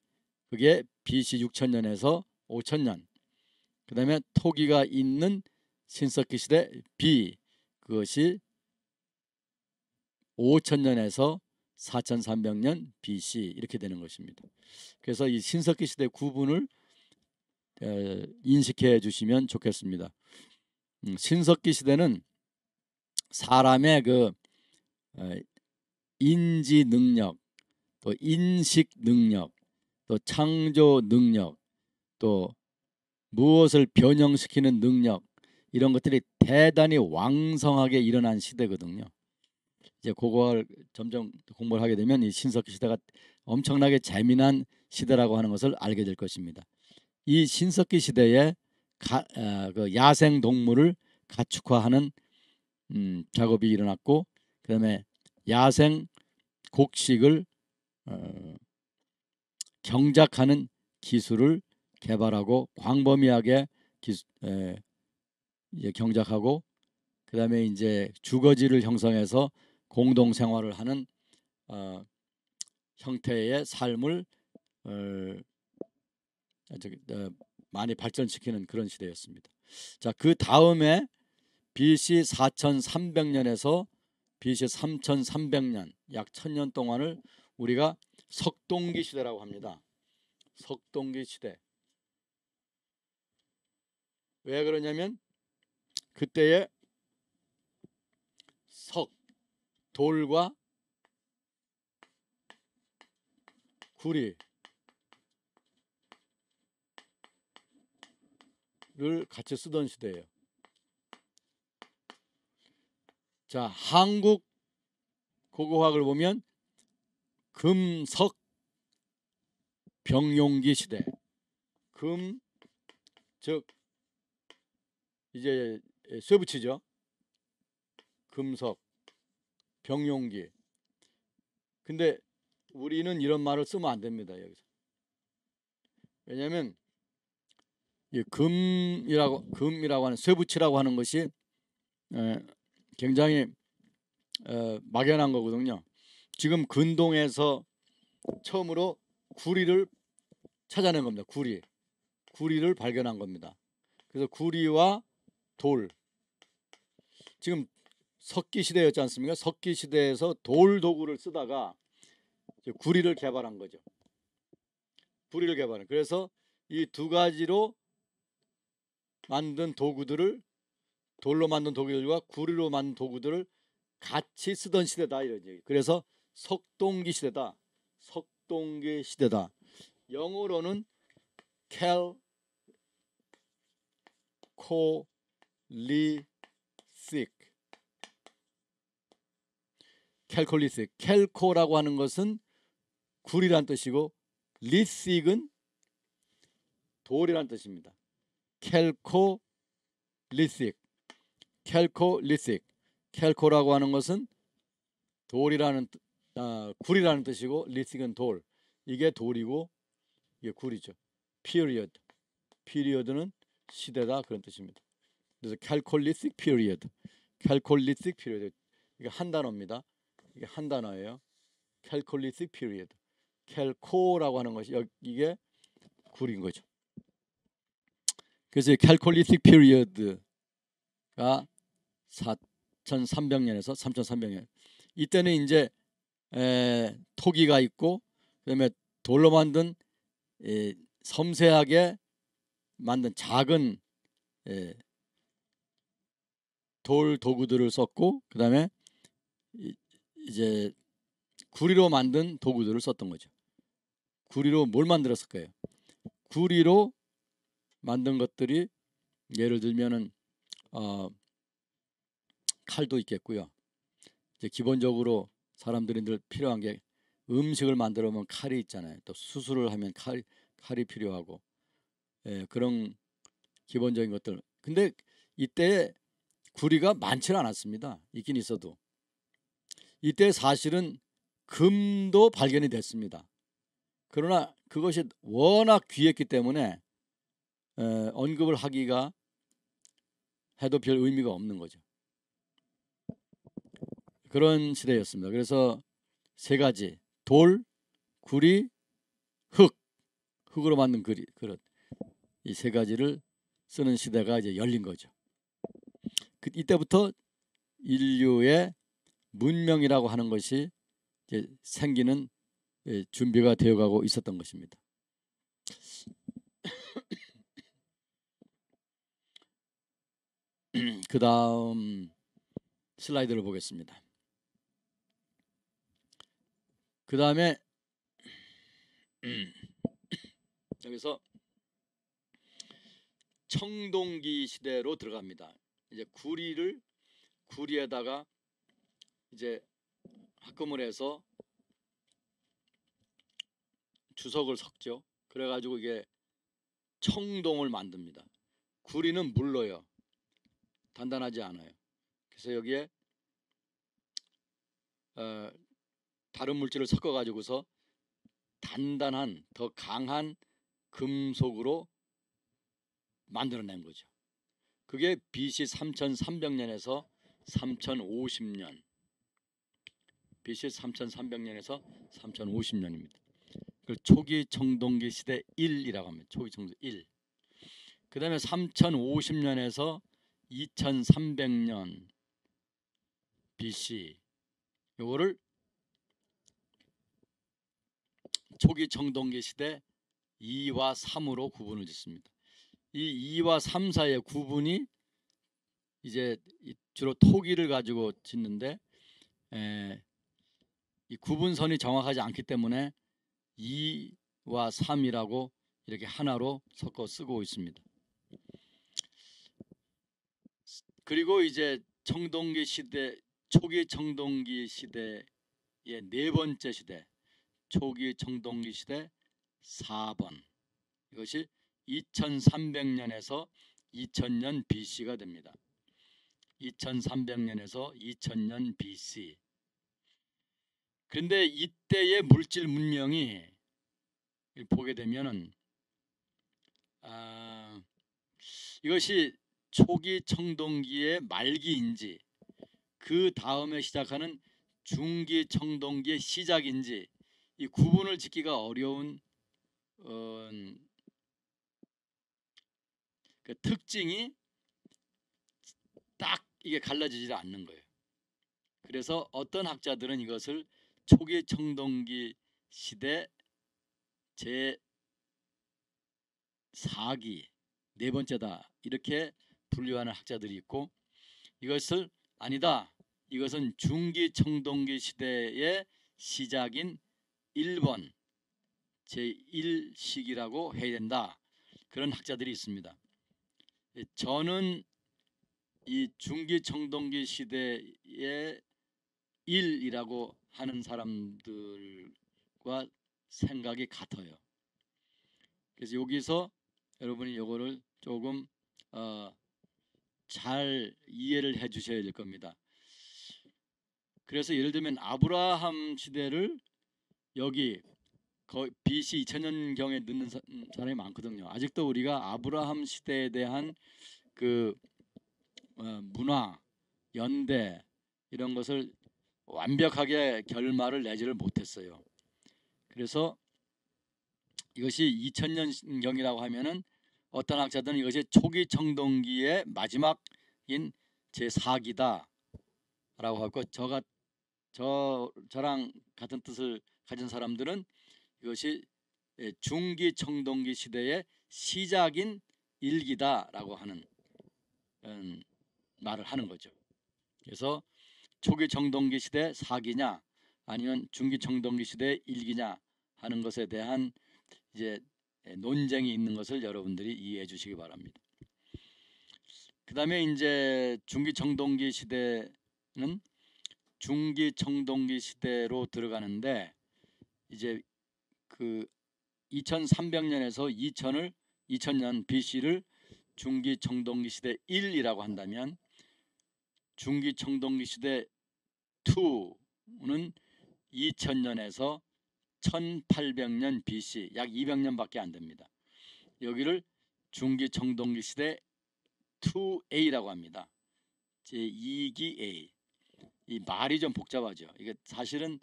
그게 BC 6000년에서 5000년. 그 다음에 토기가 있는 신석기 시대 B, 그것이 5000년에서 4300년 BC, 이렇게 되는 것입니다. 그래서 이 신석기 시대 구분을 인식해 주시면 좋겠습니다. 신석기 시대는 사람의 인지 능력, 또 인식 능력, 또 창조 능력, 또 무엇을 변형시키는 능력, 이런 것들이 대단히 왕성하게 일어난 시대거든요. 이제 그걸 점점 공부를 하게 되면 이 신석기 시대가 엄청나게 재미난 시대라고 하는 것을 알게 될 것입니다. 이 신석기 시대에 그 야생 동물을 가축화하는 작업이 일어났고, 그 다음에 야생 곡식을 경작하는 기술을 개발하고 광범위하게 경작하고, 그 다음에 이제 주거지를 형성해서 공동 생활을 하는 형태의 삶을 많이 발전시키는 그런 시대였습니다. 자, 그 다음에 BC 4300년에서 BC 3300년, 약 1000년 동안을 우리가 석동기 시대라고 합니다. 석동기 시대. 왜 그러냐면 그때에 돌과 구리를 같이 쓰던 시대예요. 자, 한국 고고학을 보면 금석 병용기 시대. 금, 즉 이제 쇠붙이죠. 금석 병용기. 근데 우리는 이런 말을 쓰면 안 됩니다, 여기서. 왜냐하면 이 금이라고 하는, 쇠붙이라고 하는 것이 굉장히 막연한 거거든요. 지금 근동에서 처음으로 구리를 찾아낸 겁니다. 구리를 발견한 겁니다. 그래서 구리와 돌, 지금 석기 시대였지 않습니까? 석기 시대에서 돌 도구를 쓰다가 구리를 개발한 거죠. 구리를 개발한. 그래서 이 두 가지로 만든 도구들을, 돌로 만든 도구들과 구리로 만든 도구들을 같이 쓰던 시대다, 이런 얘기. 그래서 석동기 시대다. 석동기 시대다. 영어로는 캘콜리틱. 캘코라고 하는 것은 구리란 뜻이고, 리틱은 돌이란 뜻입니다. 캘콜리틱. 캘코라고 하는 것은 구리라는 뜻이고, 리틱은 돌. 이게 돌이고 이게 구리죠. 피리어드는 시대다, 그런 뜻입니다. 그래서 캘콜리틱 피리어드. 이게 한 단어입니다. 이게 한 단어예요. 캘콜리틱 피리어드. 캘코라고 하는 것이 이게 굴인 거죠. 그래서 캘콜리틱 피리어드가 4,300년에서 3,300년. 이때는 이제 토기가 있고 그다음에 돌로 만든 섬세하게 만든 작은 돌 도구들을 썼고 그다음에 이제 구리로 만든 도구들을 썼던 거죠. 구리로 뭘 만들었을 거예요? 구리로 만든 것들이 예를 들면은 칼도 있겠고요. 이제 기본적으로 사람들이 늘 필요한 게 음식을 만들어 보면 칼이 있잖아요. 또 수술을 하면 칼이 필요하고 그런 기본적인 것들. 근데 이때 구리가 많지는 않았습니다. 있긴 있어도. 이때 사실은 금도 발견이 됐습니다. 그러나 그것이 워낙 귀했기 때문에 언급을 하기가 해도 별 의미가 없는 거죠. 그런 시대였습니다. 그래서 세 가지 돌, 구리, 흙으로 만든 그릇 이 세 가지를 쓰는 시대가 이제 열린 거죠. 이때부터 인류의 문명이라고 하는 것이 이제 생기는 준비가 되어가고 있었던 것입니다. 그 다음 슬라이드를 보겠습니다. 그 다음에 여기서 청동기 시대로 들어갑니다. 이제 구리에다가 이제 합금을 해서 주석을 섞죠. 그래가지고 이게 청동을 만듭니다. 구리는 물러요. 단단하지 않아요. 그래서 여기에 다른 물질을 섞어가지고서 단단한 더 강한 금속으로 만들어낸 거죠. 그게 BC 3300년에서 3050년 BC 3300년에서 3050년입니다. 그걸 초기 청동기 시대 1이라고 합니다. 초기 청동기 1. 그 다음에 3050년에서 2300년 BC 요거를 초기 청동기 시대 2와 3으로 구분을 짓습니다. 이 2와 3 사이의 구분이 이제 주로 토기를 가지고 짓는데 이 구분선이 정확하지 않기 때문에 2와 3이라고 이렇게 하나로 섞어 쓰고 있습니다. 그리고 이제 청동기 시대, 초기 청동기 시대의 네 번째 시대, 초기 청동기 시대 4번, 이것이 2300년에서 2000년 BC가 됩니다. 2300년에서 2000년 BC. 그런데 이때의 물질 문명이 보게 되면은 이것이 초기 청동기의 말기인지 그 다음에 시작하는 중기 청동기의 시작인지 이 구분을 짓기가 어려운 그 특징이 딱 이게 갈라지지 않는 거예요. 그래서 어떤 학자들은 이것을 초기 청동기 시대 제 4기 네 번째다 이렇게 분류하는 학자들이 있고, 이것을 아니다, 이것은 중기 청동기 시대의 시작인 1번 제1시기라고 해야 된다, 그런 학자들이 있습니다. 저는 이 중기 청동기 시대의 1이라고 하는 사람들과 생각이 같아요. 그래서 여기서 여러분이 이거를 조금 잘 이해를 해 주셔야 될 겁니다. 그래서 예를 들면 아브라함 시대를 여기 거의 BC 2000년경에 넣는 사람이 많거든요. 아직도 우리가 아브라함 시대에 대한 그 문화, 연대 이런 것을 완벽하게 결말을 내지를 못했어요. 그래서 이것이 2000년경이라고 하면은 어떤 학자들은 이것이 초기 청동기의 마지막인 제4기다라고 하고 저랑 같은 뜻을 가진 사람들은 이것이 중기 청동기 시대의 시작인 1기다라고 하는 말을 하는 거죠. 그래서 초기 청동기 시대 4기냐 아니면 중기 청동기 시대 1기냐 하는 것에 대한 이제 논쟁이 있는 것을 여러분들이 이해해 주시기 바랍니다. 그 다음에 이제 중기 청동기 시대는 중기 청동기 시대로 들어가는데 이제 그 2300년에서 2000년 BC를 중기 청동기 시대 1이라고 한다면 중기 청동기 시대 2는 2000년에서 1800년 BC 약 200년밖에 안 됩니다. 여기를 중기 청동기 시대 2A라고 합니다. 제2기 A. 이 말이 좀 복잡하죠. 이게 사실은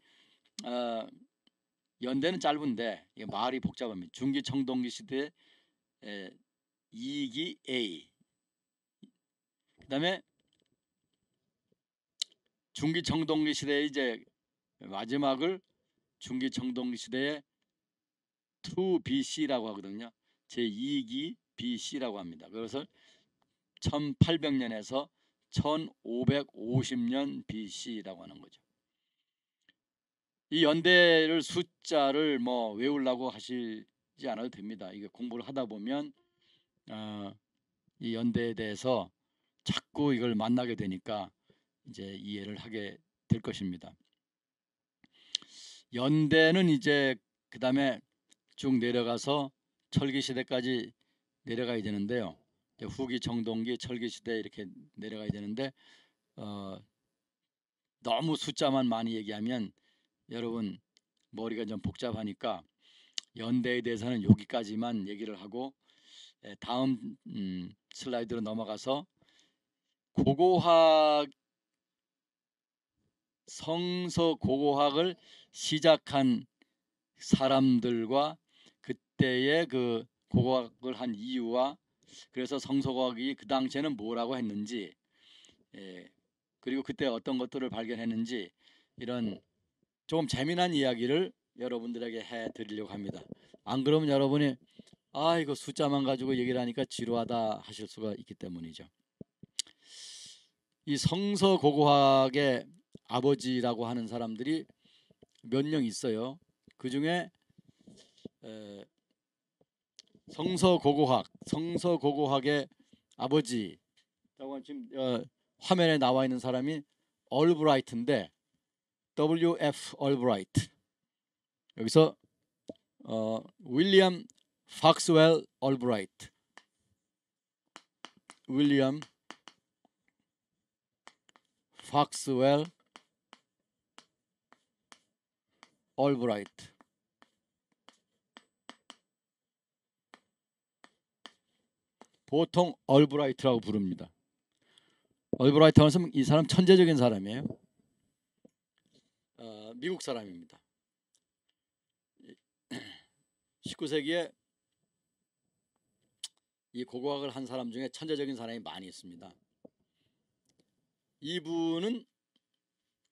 연대는 짧은데 이게 말이 복잡합니다. 중기 청동기 시대 2기 A. 그다음에 중기 청동기 시대의 이제 마지막을 중기 청동기 시대의 2BC라고 하거든요. 제2기 BC라고 합니다. 그래서 1800년에서 1550년 BC라고 하는 거죠. 이 연대를 숫자를 뭐 외우려고 하시지 않아도 됩니다. 이게 공부를 하다 보면 이 연대에 대해서 자꾸 이걸 만나게 되니까 이제 이해를 하게 될 것입니다. 연대는 이제 그 다음에 쭉 내려가서 철기시대까지 내려가야 되는데요. 후기 청동기 철기시대 이렇게 내려가야 되는데 너무 숫자만 많이 얘기하면 여러분 머리가 좀 복잡하니까 연대에 대해서는 여기까지만 얘기를 하고 다음 슬라이드로 넘어가서 고고학 성서 고고학을 시작한 사람들과 그때의 그 고고학을 한 이유와 그래서 성서고학이 그 당시에는 뭐라고 했는지 그리고 그때 어떤 것들을 발견했는지 이런 조금 재미난 이야기를 여러분들에게 해드리려고 합니다. 안 그러면 여러분이 이거 숫자만 가지고 얘기를 하니까 지루하다 하실 수가 있기 때문이죠. 이 성서 고고학의 아버지라고 하는 사람들이 몇 명 있어요. 그 중에 성서 고고학의 아버지라고 지금 화면에 나와 있는 사람이 얼브라이트인데 W.F. 얼브라이트. 여기서 윌리엄 팍스웰 얼브라이트. 윌리엄 팍스웰 얼브라이트. 보통 얼브라이트라고 부릅니다. 얼브라이트 하면 이 사람 천재적인 사람이에요. 미국 사람입니다. 19세기에 이 고고학을 한 사람 중에 천재적인 사람이 많이 있습니다. 이분은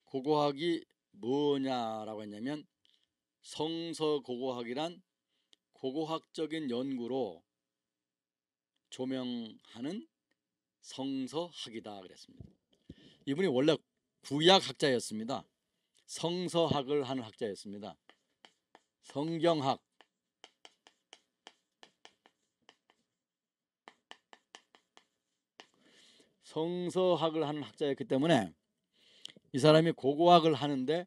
고고학이 뭐냐라고 했냐면 성서 고고학이란 고고학적인 연구로 조명하는 성서학이다 그랬습니다. 이분이 원래 구약학자였습니다. 성서학을 하는 학자였습니다. 성경학. 성서학을 하는 학자였기 때문에 이 사람이 고고학을 하는데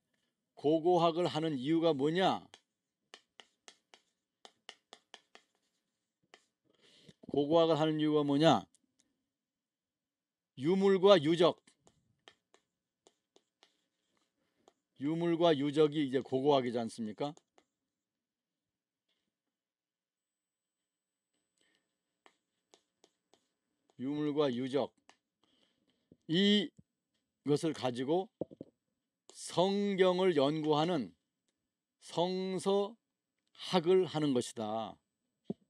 고고학을 하는 이유가 뭐냐? 고고학을 하는 이유가 뭐냐? 유물과 유적이 이제 고고학이지 않습니까? 유물과 유적 이것을 가지고 성경을 연구하는 성서학을 하는 것이다.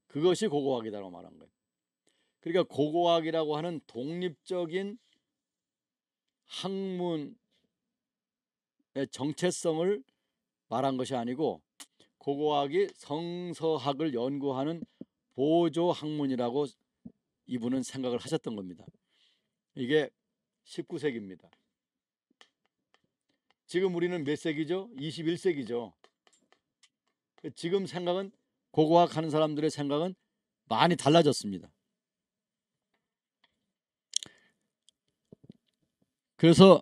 그것이 고고학이다라고 말한 거예요. 그러니까 고고학이라고 하는 독립적인 학문의 정체성을 말한 것이 아니고 고고학이 성서학을 연구하는 보조 학문이라고 이분은 생각을 하셨던 겁니다. 이게 19세기입니다. 지금 우리는 몇 세기죠? 21세기죠. 지금 생각은 고고학 하는 사람들의 생각은 많이 달라졌습니다. 그래서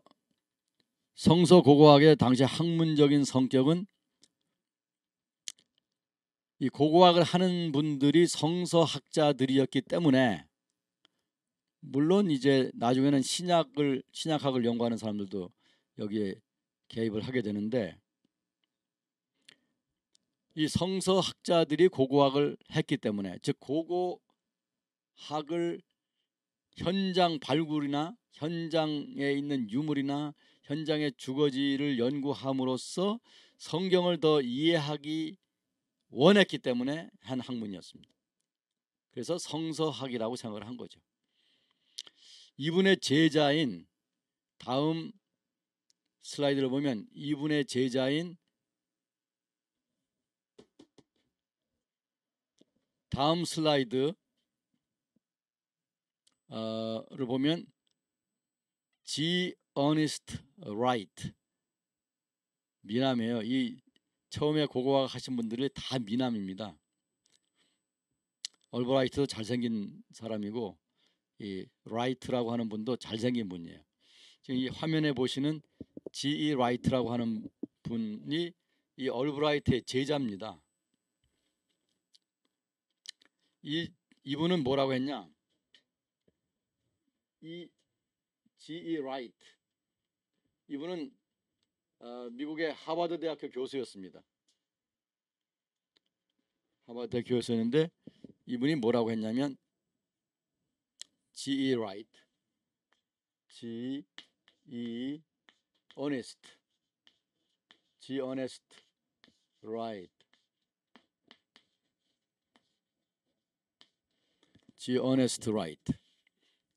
성서 고고학의 당시 학문적인 성격은 이 고고학을 하는 분들이 성서학자들이었기 때문에, 물론 이제 나중에는 신약학을 연구하는 사람들도 여기에 개입을 하게 되는데, 이 성서학자들이 고고학을 했기 때문에, 즉 고고학을 현장 발굴이나 현장에 있는 유물이나 현장의 주거지를 연구함으로써 성경을 더 이해하기 원했기 때문에 한 학문이었습니다. 그래서 성서학이라고 생각을 한 거죠. 이분의 제자인, 다음 슬라이드를 보면 이분의 제자인, 다음 슬라이드를 보면 G. Ernest Wright, 미남이에요. 이 처음에 고고학 하신 분들이 다 미남입니다. 얼브라이트도 잘생긴 사람이고, 이 라이트라고 하는 분도 잘생긴 분이에요. 지금 이 화면에 보시는 G.E. 라이트라고 하는 분이 이 얼브라이트의 제자입니다. 이분은 뭐라고 했냐? 이 G.E. 라이트, 이분은 미국의 하버드 대학교 교수였습니다. 하버드 교수였는데 이분이 뭐라고 했냐면 G.E. 라이트, G.E. Ernest, G. Ernest Wright, G. Ernest Wright.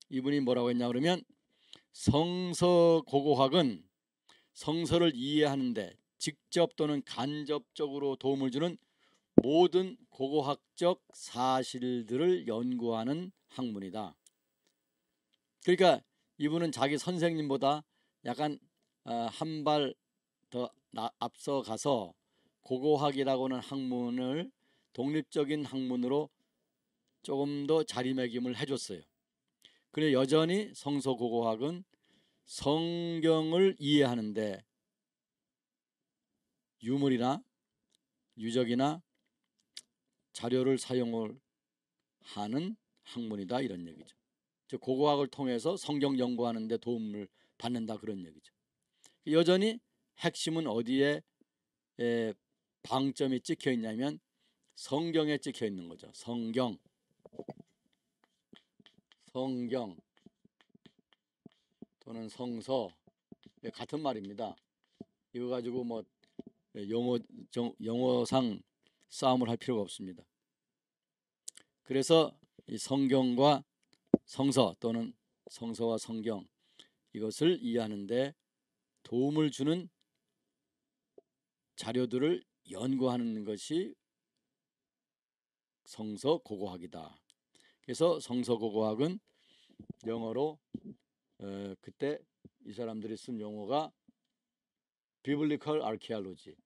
이분이 뭐라고 했냐 그러면, 성서 고고학은 성서를 이해하는데 직접 또는 간접적으로 도움을 주는 모든 고고학적 사실들을 연구하는 학문이다. 그러니까 이분은 자기 선생님보다 약간 한 발 더 앞서 가서 고고학이라고 하는 학문을 독립적인 학문으로 조금 더 자리매김을 해줬어요. 그런데 여전히 성서 고고학은 성경을 이해하는데 유물이나 유적이나 자료를 사용을 하는 학문이다, 이런 얘기죠. 즉 고고학을 통해서 성경 연구하는 데 도움을 받는다, 그런 얘기죠. 여전히 핵심은 어디에 방점이 찍혀 있냐면 성경에 찍혀 있는 거죠. 성경 또는 성서, 같은 말입니다. 이거 가지고 뭐 영어상 싸움을 할 필요가 없습니다. 그래서 이 성경과 성서 또는 성서와 성경, 이것을 이해하는데 도움을 주는 자료들을 연구하는 것이 성서 고고학이다. 그래서 성서 고고학은 영어로 그때 이 사람들이 쓴 용어가 Biblical Archaeology,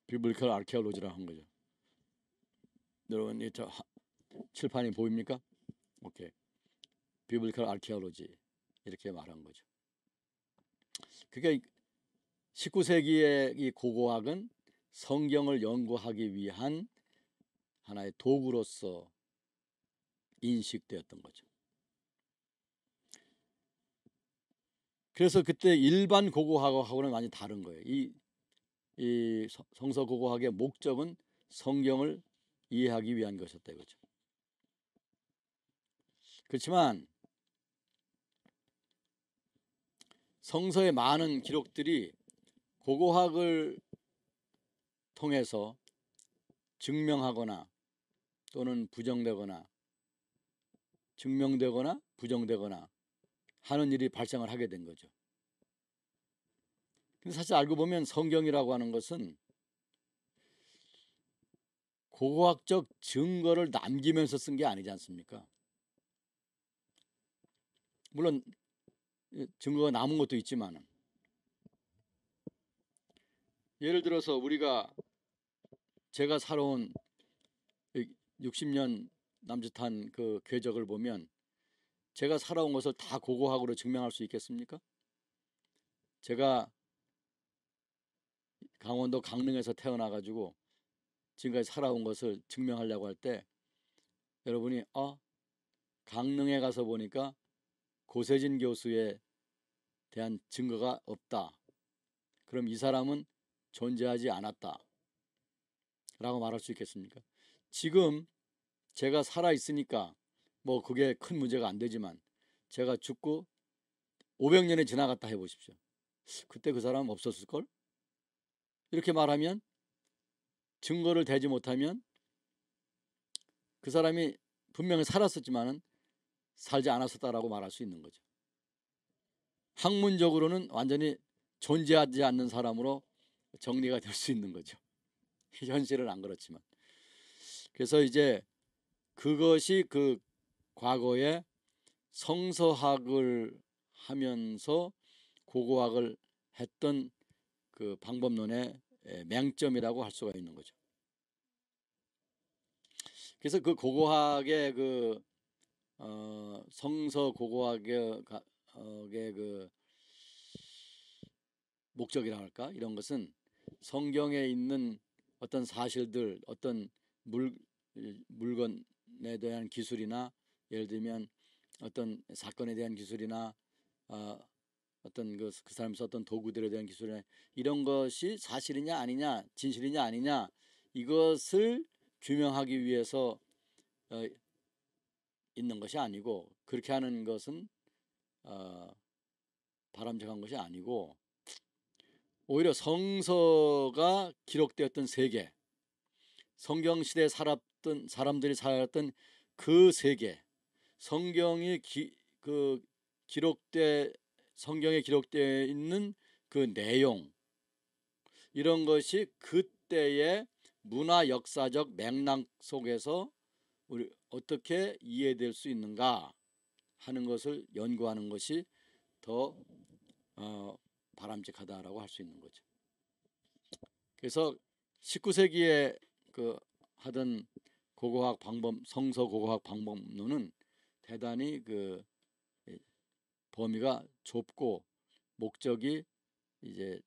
비블리컬 아르케올로지라고 한 거죠. 여러분 이 칠판이 보입니까? 오케이. 비블리컬 아르케올로지, 이렇게 말한 거죠. 그러니까 19세기의 이 고고학은 성경을 연구하기 위한 하나의 도구로서 인식되었던 거죠. 그래서 그때 일반 고고학하고는 많이 다른 거예요. 이 이 성서고고학의 목적은 성경을 이해하기 위한 것이었다 이거죠. 그렇지만 성서의 많은 기록들이 고고학을 통해서 증명하거나 또는 부정되거나 증명되거나 부정되거나 하는 일이 발생을 하게 된 거죠. 근데 사실 알고 보면 성경이라고 하는 것은 고고학적 증거를 남기면서 쓴 게 아니지 않습니까? 물론 증거가 남은 것도 있지만, 예를 들어서 제가 살아온 60년 남짓한 그 궤적을 보면 제가 살아온 것을 다 고고학으로 증명할 수 있겠습니까? 제가 강원도 강릉에서 태어나가지고 지금까지 살아온 것을 증명하려고 할 때 여러분이 강릉에 가서 보니까 고세진 교수에 대한 증거가 없다. 그럼 이 사람은 존재하지 않았다. 라고 말할 수 있겠습니까? 지금 제가 살아있으니까 뭐 그게 큰 문제가 안 되지만 제가 죽고 500년이 지나갔다 해보십시오. 그때 그 사람 없었을걸? 이렇게 말하면 증거를 대지 못하면 그 사람이 분명히 살았었지만은 살지 않았었다라고 말할 수 있는 거죠. 학문적으로는 완전히 존재하지 않는 사람으로 정리가 될 수 있는 거죠. 현실은 안 그렇지만. 그래서 이제 그것이 그 과거에 성서학을 하면서 고고학을 했던 그 방법론의 맹점이라고 할 수가 있는 거죠. 그래서 그 고고학의 그 성서 고고학의 그 목적이라 할까, 이런 것은 성경에 있는 어떤 사실들, 어떤 물건에 대한 기술이나 예를 들면 어떤 사건에 대한 기술이나 어떤 그 사람이 썼던 도구들에 대한 기술이나 이런 것이 사실이냐 아니냐, 진실이냐 아니냐, 이것을 규명하기 위해서 있는 것이 아니고, 그렇게 하는 것은 바람직한 것이 아니고, 오히려 성서가 기록되었던 세계, 성경 시대에 살았던 사람들이 살았던 그 세계, 성경이 성경에 기록되어 있는 그 내용, 이런 것이 그때의 문화 역사적 맥락 속에서 우리 어떻게 이해될 수 있는가 하는 것을 연구하는 것이 더 바람직하다라고 할 수 있는 거죠. 그래서 19세기에 그 하던 고고학 방법, 성서 고고학 방법론은 대단히 그 범위가 좁고 목적이 이제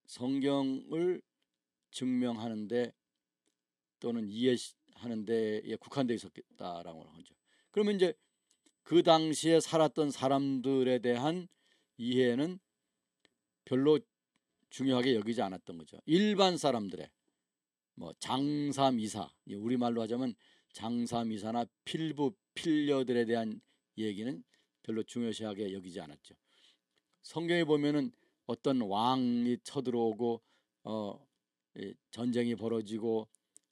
성경을 증명하는데 또는 이해하는 데에 국한되어 있었다라고 하죠. 그러면 이제 그 당시에 살았던 사람들에 대한 이해는 별로 중요하게 여기지 않았던 거죠. 일반 사람들의 뭐 장사미사, 우리말로 하자면 장사미사나 필부 필녀들에 대한 얘기는 별로 중요시하게 여기지 않았죠. 성경에 보면은 어떤 왕이 쳐들어오고 전쟁이 벌어지고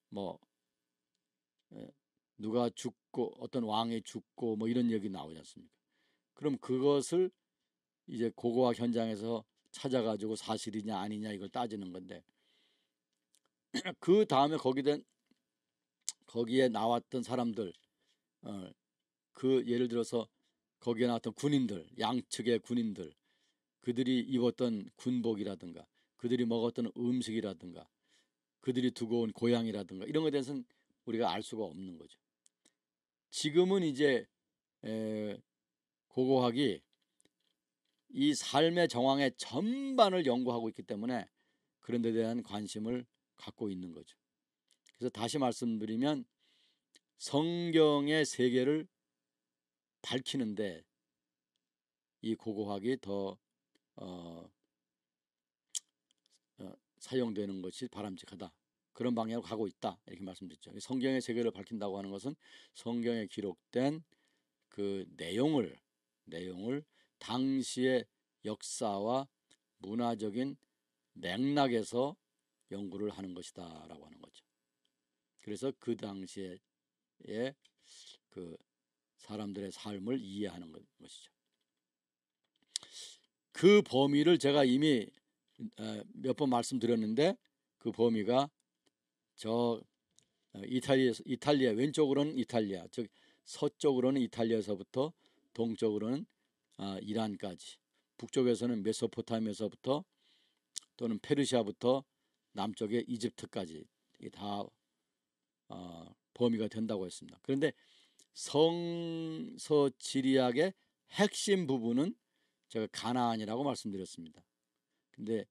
뭐 누가 죽고 어떤 왕이 죽고 뭐 이런 얘기 나오지 않습니까? 그럼 그것을 이제 고고학 현장에서 찾아가지고 사실이냐 아니냐 이걸 따지는 건데, 그 다음에 거기에 나왔던 사람들, 그 예를 들어서 거기에 나왔던 군인들, 양측의 군인들, 그들이 입었던 군복이라든가 그들이 먹었던 음식이라든가 그들이 두고 온 고향이라든가 이런 것에 대해서는 우리가 알 수가 없는 거죠. 지금은 이제 고고학이 이 삶의 정황의 전반을 연구하고 있기 때문에 그런 데 대한 관심을 갖고 있는 거죠. 그래서 다시 말씀드리면 성경의 세계를 밝히는데 이 고고학이 더 사용되는 것이 바람직하다. 그런 방향으로 가고 있다. 이렇게 말씀드렸죠. 성경의 세계를 밝힌다고 하는 것은 성경에 기록된 그 내용을 당시의 역사와 문화적인 맥락에서 연구를 하는 것이다라고 하는 거죠. 그래서 그 당시에 그 사람들의 삶을 이해하는 것이죠. 그 범위를 제가 이미 몇 번 말씀드렸는데 그 범위가 저 이탈리아 왼쪽으로는 이탈리아, 즉 서쪽으로는 이탈리아에서부터 동쪽으로는 이란까지, 북쪽에서는 메소포타미아에서부터 또는 페르시아부터 남쪽의 이집트까지 이게 다 범위가 된다고 했습니다. 그런데 성서지리학의 핵심 부분은 제가 가나안이라고 말씀드렸습니다. 근데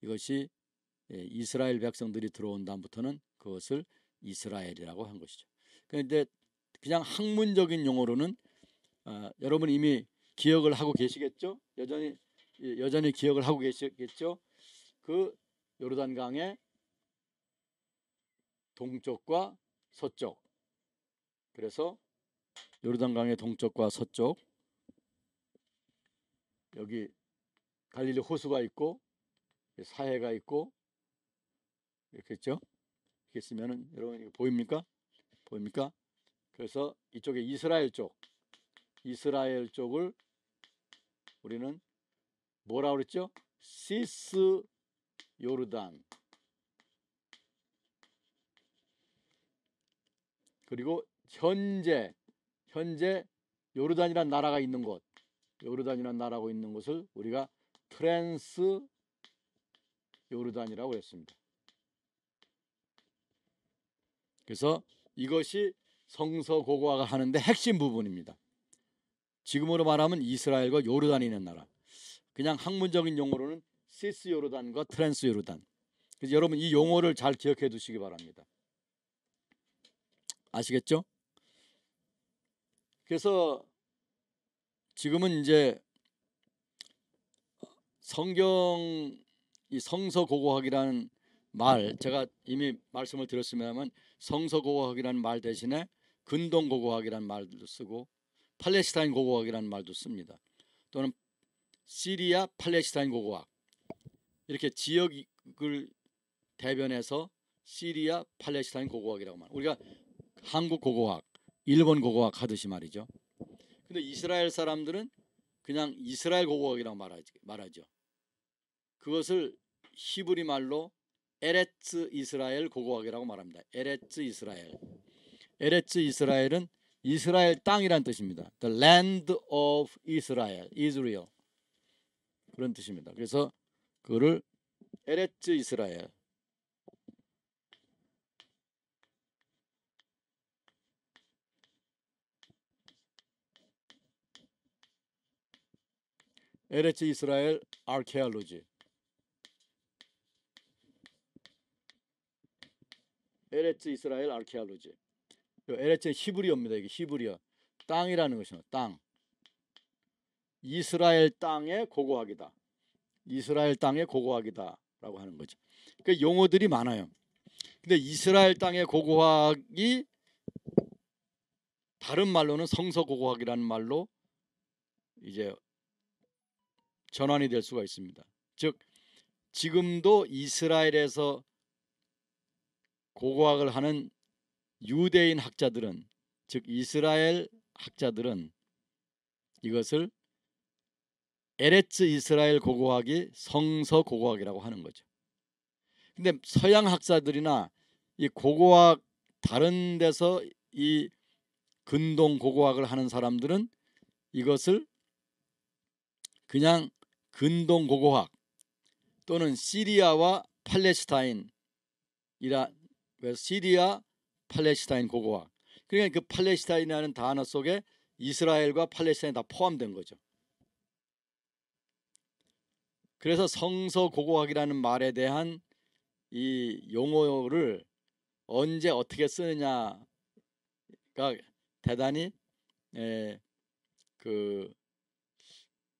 이것이 이스라엘 백성들이 들어온 다음부터는 그것을 이스라엘이라고 한 것이죠. 그런데 그냥 학문적인 용어로는 여러분 이미 기억을 하고 계시겠죠? 여전히 기억을 하고 계시겠죠? 그 요르단강의 동쪽과 서쪽, 그래서 요르단강의 동쪽과 서쪽, 여기 갈릴리 호수가 있고 사해가 있고 이렇게 있죠. 이렇게 쓰면은 여러분 이거 보입니까? 그래서 이쪽에 이스라엘 쪽을 우리는 뭐라 그랬죠? 시스 요르단. 그리고 현재 요르단이라는 나라가 있는 곳을 우리가 트랜스 요르단이라고 했습니다. 그래서 이것이 성서고고학을 하는데 핵심 부분입니다. 지금으로 말하면 이스라엘과 요르단이 있는 나라. 그냥 학문적인 용어로는 시스 요르단과 트랜스 요르단. 그래서 여러분 이 용어를 잘 기억해 두시기 바랍니다. 아시겠죠? 그래서 지금은 이제 이 성서고고학이라는 말, 제가 이미 말씀을 드렸습니다만 성서고고학이라는 말 대신에 근동고고학이라는 말도 쓰고 팔레스타인 고고학이라는 말도 씁니다. 또는 시리아 팔레스타인 고고학, 이렇게 지역을 대변해서 시리아 팔레스타인 고고학이라고 말합니다. 우리가 한국 고고학, 일본 고고학 하듯이 말이죠. 근데 이스라엘 사람들은 그냥 이스라엘 고고학이라고 말하죠. 그것을 히브리 말로 에레츠 이스라엘 고고학이라고 말합니다. 에레츠 이스라엘은 이스라엘 땅이란 뜻입니다. The land of Israel, Israel, 그런 뜻입니다. 그래서 그거를 에레츠 이스라엘, 에레츠 이스라엘 아케올로지, 에레츠 이스라엘 아케올로지. 에레츠는 히브리어입니다. 이게 히브리어, 땅이라는 것입니다. 땅. 이스라엘 땅의 고고학이다. 이스라엘 땅의 고고학이다라고 하는 거죠. 그 용어들이 많아요. 근데 이스라엘 땅의 고고학이 다른 말로는 성서고고학이라는 말로 이제 전환이 될 수가 있습니다. 즉 지금도 이스라엘에서 고고학을 하는 유대인 학자들은, 즉 이스라엘 학자들은 이것을 에레츠 이스라엘 고고학이 성서 고고학이라고 하는 거죠. 근데 서양 학자들이나 이 고고학 다른 데서 이 근동 고고학을 하는 사람들은 이것을 그냥 근동 고고학 또는 시리아와 팔레스타인이라, 시리아 팔레스타인 고고학, 그러니까 그 팔레스타인이라는 단어 속에 이스라엘과 팔레스타인이 다 포함된 거죠. 그래서 성서 고고학이라는 말에 대한 이 용어를 언제 어떻게 쓰느냐가 대단히 그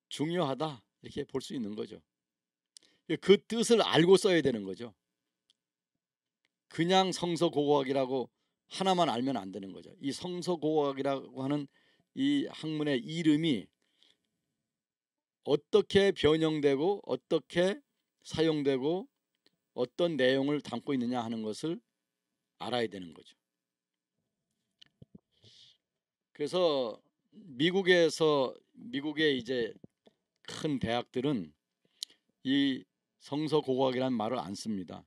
중요하다, 이렇게 볼 수 있는 거죠. 그 뜻을 알고 써야 되는 거죠. 그냥 성서고고학이라고 하나만 알면 안 되는 거죠. 이 성서고고학이라고 하는 이 학문의 이름이 어떻게 변형되고 어떻게 사용되고 어떤 내용을 담고 있느냐 하는 것을 알아야 되는 거죠. 그래서 미국의 이제 큰 대학들은 이 성서고고학이라는 말을 안 씁니다.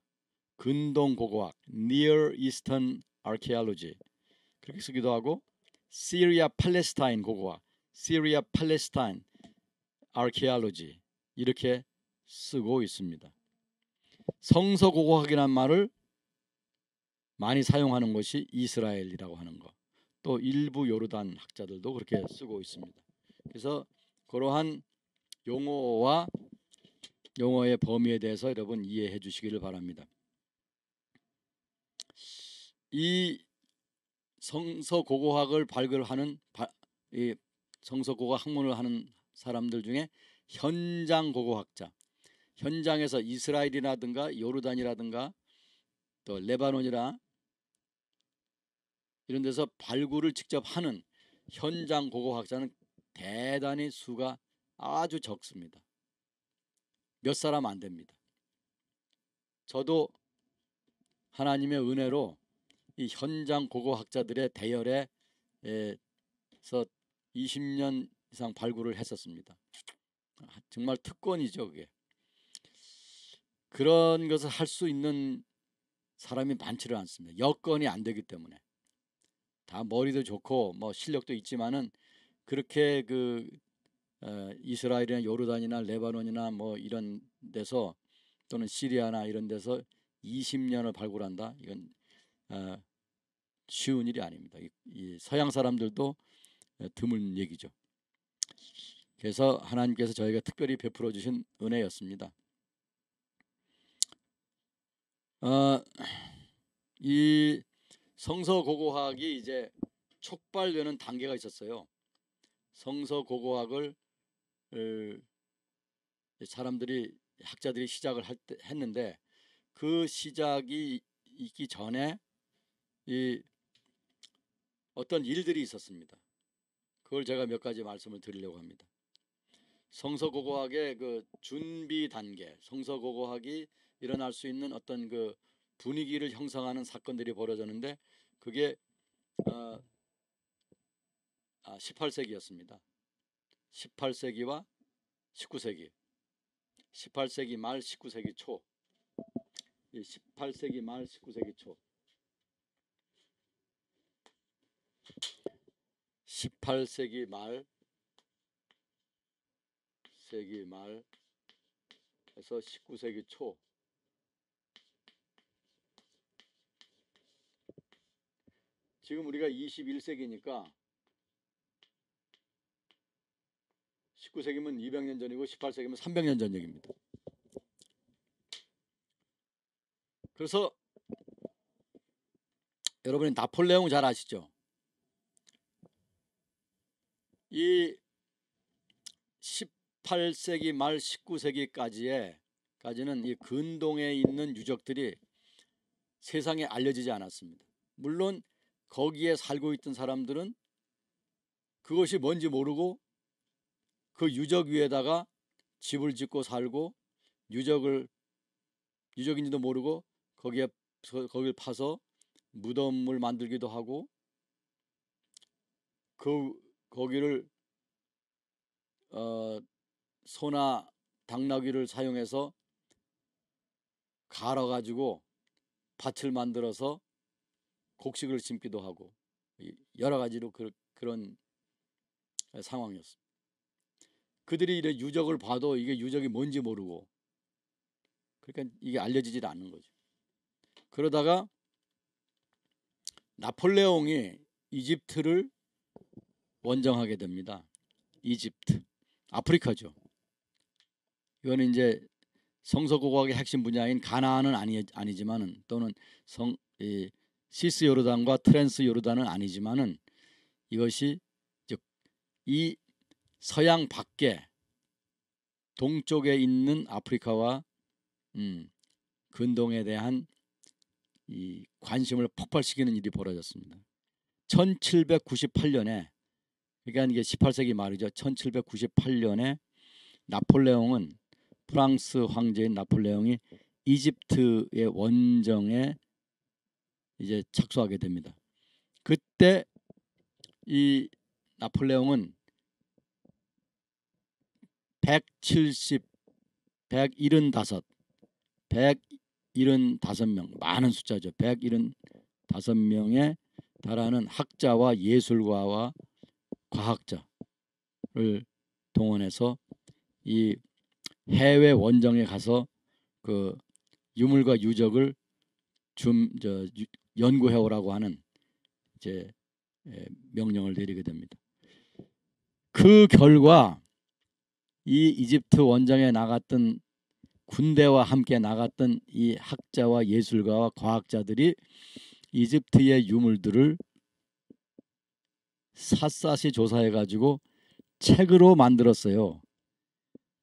근동고고학, Near Eastern Archaeology 그렇게 쓰기도 하고, 시리아 팔레스타인 고고학, 시리아 팔레스타인 Archaeology 이렇게 쓰고 있습니다. 성서고고학이라는 말을 많이 사용하는 것이 이스라엘이라고 하는 거, 또 일부 요르단 학자들도 그렇게 쓰고 있습니다. 그래서 그러한 용어와 용어의 범위에 대해서 여러분 이해해 주시기를 바랍니다. 이 성서고고학을 발굴하는 이 성서고고학 학문을 하는 사람들 중에 현장고고학자, 현장에서 이스라엘이라든가 요르단이라든가 또 레바논이나 이런 데서 발굴을 직접 하는 현장 고고학자는 대단히 수가 아주 적습니다. 몇 사람 안 됩니다. 저도 하나님의 은혜로 이 현장 고고학자들의 대열에서 20년 이상 발굴을 했었습니다. 정말 특권이죠, 그게. 그런 것을 할 수 있는 사람이 많지를 않습니다. 여건이 안 되기 때문에. 다 머리도 좋고 뭐 실력도 있지만은 그렇게 이스라엘이나 요르단이나 레바논이나 뭐 이런 데서 또는 시리아나 이런 데서 20년을 발굴한다. 이건 쉬운 일이 아닙니다. 이 서양 사람들도 드문 얘기죠. 그래서 하나님께서 저희가 특별히 베풀어 주신 은혜였습니다. 이 성서고고학이 이제 촉발되는 단계가 있었어요. 성서고고학을 사람들이 학자들이 시작을 했는데 그 시작이 있기 전에 이 어떤 일들이 있었습니다. 그걸 제가 몇 가지 말씀을 드리려고 합니다. 성서고고학의 그 준비 단계, 성서고고학이 일어날 수 있는 어떤 그 분위기를 형성하는 사건들이 벌어졌는데 그게 18세기였습니다. 18세기와 19세기, 18세기 말 19세기 초, 18세기 말 19세기 초, 18세기 말에서 19세기 초, 지금 우리가 21세기니까 19세기면 200년 전이고 18세기면 300년 전 얘기입니다. 그래서 여러분이 나폴레옹 잘 아시죠? 이 18세기 말 19세기까지는 이 근동에 있는 유적들이 세상에 알려지지 않았습니다. 물론 거기에 살고 있던 사람들은 그것이 뭔지 모르고 그 유적 위에다가 집을 짓고 살고 유적인지도 모르고 거기를 파서 무덤을 만들기도 하고 거기를 소나 당나귀를 사용해서 갈아가지고 밭을 만들어서 곡식을 심기도 하고 여러 가지로 그런 상황이었습니다. 그들이 이래 유적을 봐도 이게 유적이 뭔지 모르고 그러니까 이게 알려지질 않는 거죠. 그러다가 나폴레옹이 이집트를 원정하게 됩니다. 이집트, 아프리카죠. 이거는 이제 성서고고학의 핵심 분야인 가나안은 아니지만은 또는 시스 요르단과 트랜스 요르단은 아니지만은 이것이 즉 이 서양 밖에 동쪽에 있는 아프리카와 근동에 대한 이 관심을 폭발시키는 일이 벌어졌습니다. 1798년에, 그러니까 이게 18세기 말이죠. 1798년에 나폴레옹은, 프랑스 황제인 나폴레옹이 이집트의 원정에 이제 착수하게 됩니다. 그때 이 나폴레옹은 175명, 많은 숫자죠. 175명에 달하는 학자와 예술가와 과학자를 동원해서 이 해외 원정에 가서 그 유물과 유적을 연구해 오라고 하는 이제 명령을 내리게 됩니다. 그 결과 이 이집트 원정에 나갔던, 군대와 함께 나갔던 이 학자와 예술가와 과학자들이 이집트의 유물들을 샅샅이 조사해 가지고 책으로 만들었어요.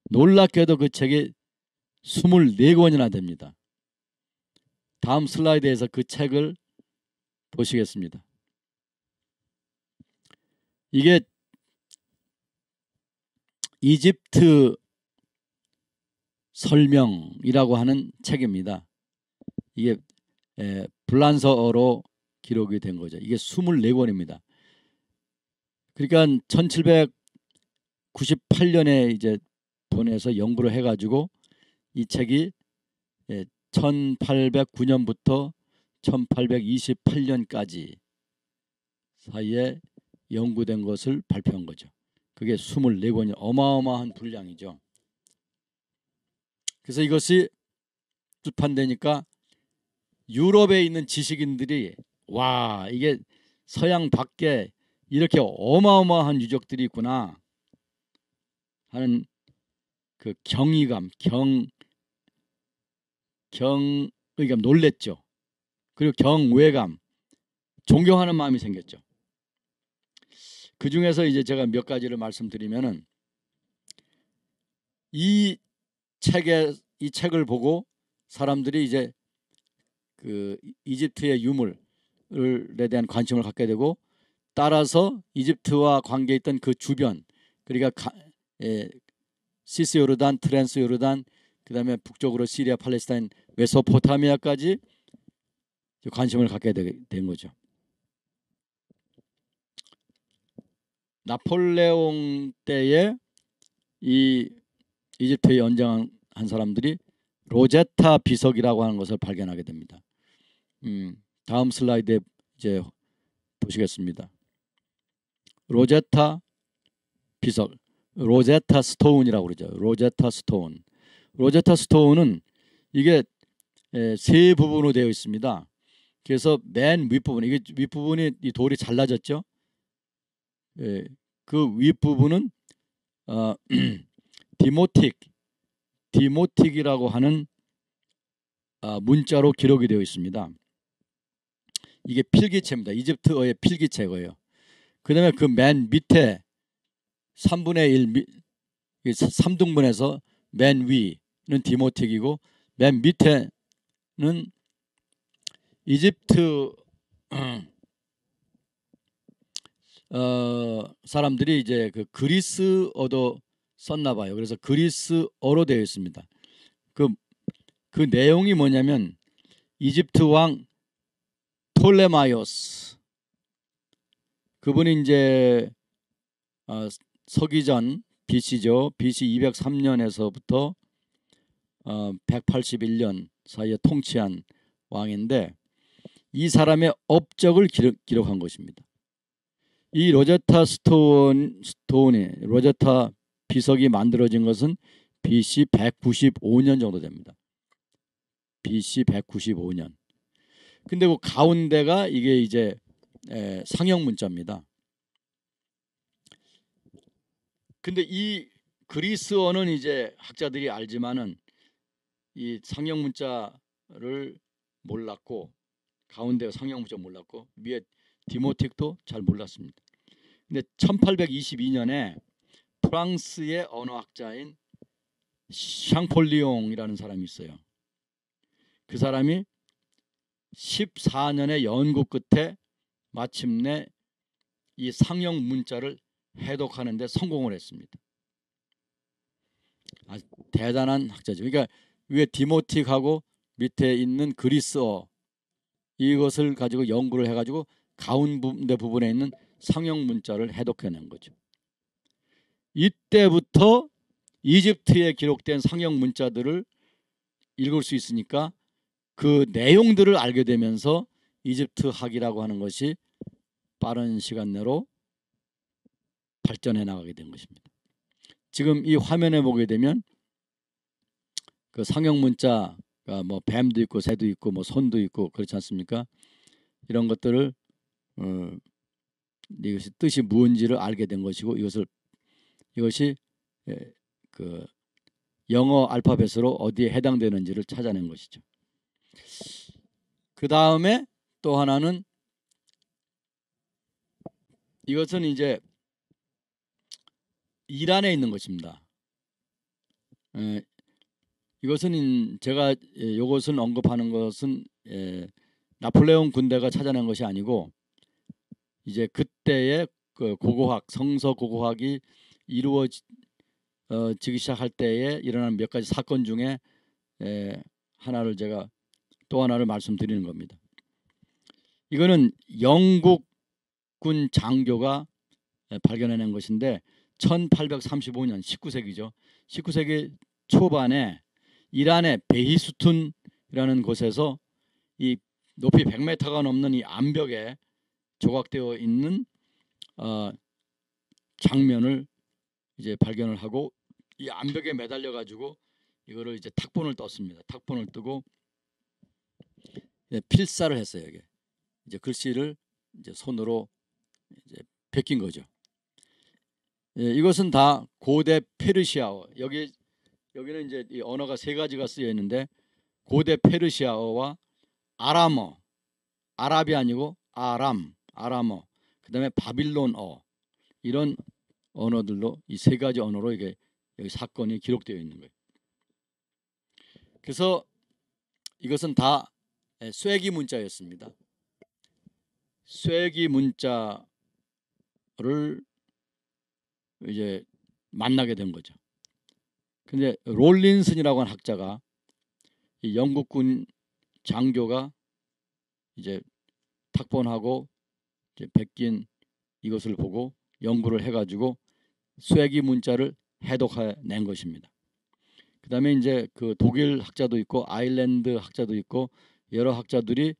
놀랍게도 그 책이 24권이나 됩니다. 다음 슬라이드에서 그 책을 보시겠습니다. 이게 이집트 설명이라고 하는 책입니다. 이게 불란서어로 기록이 된 거죠. 이게 24권입니다. 그러니까 1798년에 이제 보내서 연구를 해가지고 이 책이 1809년부터 1828년까지 사이에 연구된 것을 발표한 거죠. 그게 24권이 어마어마한 분량이죠. 그래서 이것이 출판되니까 유럽에 있는 지식인들이, 와, 이게 서양 밖에 이렇게 어마어마한 유적들이 있구나 하는 그 경이감, 경의감, 놀랬죠. 그리고 경외감, 존경하는 마음이 생겼죠. 그 중에서 이제 제가 몇 가지를 말씀드리면은, 이 책을 보고 사람들이 이제 그 이집트의 유물에 대한 관심을 갖게 되고, 따라서 이집트와 관계있던 그 주변, 그러니까 시스요르단, 트랜스요르단, 그 다음에 북쪽으로 시리아, 팔레스타인, 메소포타미아까지 관심을 갖게 된 거죠. 나폴레옹 때에 이 이집트에 연장한 사람들이 로제타 비석이라고 하는 것을 발견하게 됩니다. 다음 슬라이드에 이제 보시겠습니다. 로제타 비석, 로제타 스톤이라고 그러죠. 로제타 스톤. 로제타 스톤은 이게 세 부분으로 되어 있습니다. 그래서 맨 윗부분, 이게 윗부분이 이 돌이 잘라졌죠. 그 윗부분은 디모틱이라고 하는 문자로 기록이 되어 있습니다. 이게 필기체입니다. 이집트어의 필기체고요. 그 다음에 그 맨 밑에 3분의 1, 3등분해서 맨 위는 디모틱이고, 맨 밑에는 이집트 사람들이 이제 그 그리스어도 썼나 봐요. 그래서 그리스어로 되어 있습니다. 그 내용이 뭐냐면, 이집트 왕 톨레마이오스, 그분이 이제 서기전 BC죠. BC 203년에서부터 181년 사이에 통치한 왕인데, 이 사람의 업적을 기록한 것입니다. 이 로제타 로제타 비석이 만들어진 것은 BC 195년 정도 됩니다. BC 195년. 근데 그 가운데가 이게 이제 상형 문자입니다. 근데 이 그리스어는 이제 학자들이 알지만은 이 상형 문자를 몰랐고, 가운데 상형 문자 몰랐고, 위에 디모틱도 잘 몰랐습니다. 근데 1822년에 프랑스의 언어학자인 샹폴리옹이라는 사람이 있어요. 그 사람이 14년의 연구 끝에 마침내 이 상형 문자를 해독하는 데 성공을 했습니다. 아주 대단한 학자죠. 그러니까 위에 디모틱하고 밑에 있는 그리스어 이것을 가지고 연구를 해가지고 가운데 부분에 있는 상형 문자를 해독해낸 거죠. 이때부터 이집트에 기록된 상형 문자들을 읽을 수 있으니까 그 내용들을 알게 되면서 이집트 학이라고 하는 것이 빠른 시간 내로 발전해 나가게 된 것입니다. 지금 이 화면에 보게 되면 그 상형 문자가 뭐 뱀도 있고 새도 있고 뭐 손도 있고 그렇지 않습니까? 이런 것들을 이것이 뜻이 무엇인지를 알게 된 것이고 이것이 그 영어 알파벳으로 어디에 해당되는지를 찾아낸 것이죠. 그 다음에 또 하나는 이것은 이제 이란에 있는 것입니다. 이것은 제가 이것을 언급하는 것은 나폴레옹 군대가 찾아낸 것이 아니고 이제 그때의 그 고고학 성서 고고학이 이루어지기 시작할 때에 일어난 몇 가지 사건 중에 하나를 제가 또 하나를 말씀드리는 겁니다. 이거는 영국군 장교가 발견해낸 것인데 1835년 19세기죠. 19세기 초반에 이란의 베히수툰이라는 곳에서 이 높이 100m가 넘는 이 암벽에 조각되어 있는 장면을 이제 발견을 하고 이 암벽에 매달려 가지고 이거를 이제 탁본을 떴습니다. 탁본을 뜨고 필사를 했어요. 이게 이제 글씨를 이제 손으로 이제 베낀 거죠. 이것은 다 고대 페르시아어. 여기는 이제 이 언어가 세 가지가 쓰여 있는데 고대 페르시아어와 아람어, 아랍이 아니고 아람어, 그다음에 바빌론어 이런 언어들로 이 세 가지 언어로 이게 여기 사건이 기록되어 있는 거예요. 그래서 이것은 다 쇠기 문자였습니다. 쇠기 문자를 이제 만나게 된 거죠. 근데 롤린슨이라고 하는 학자가 이 영국군 장교가 이제 탁본하고 이제 베낀 이것을 보고 연구를 해가지고 쇠기 문자를 해독해낸 것입니다. 그 다음에 이제 그 독일 학자도 있고 아일랜드 학자도 있고 여러 학자들이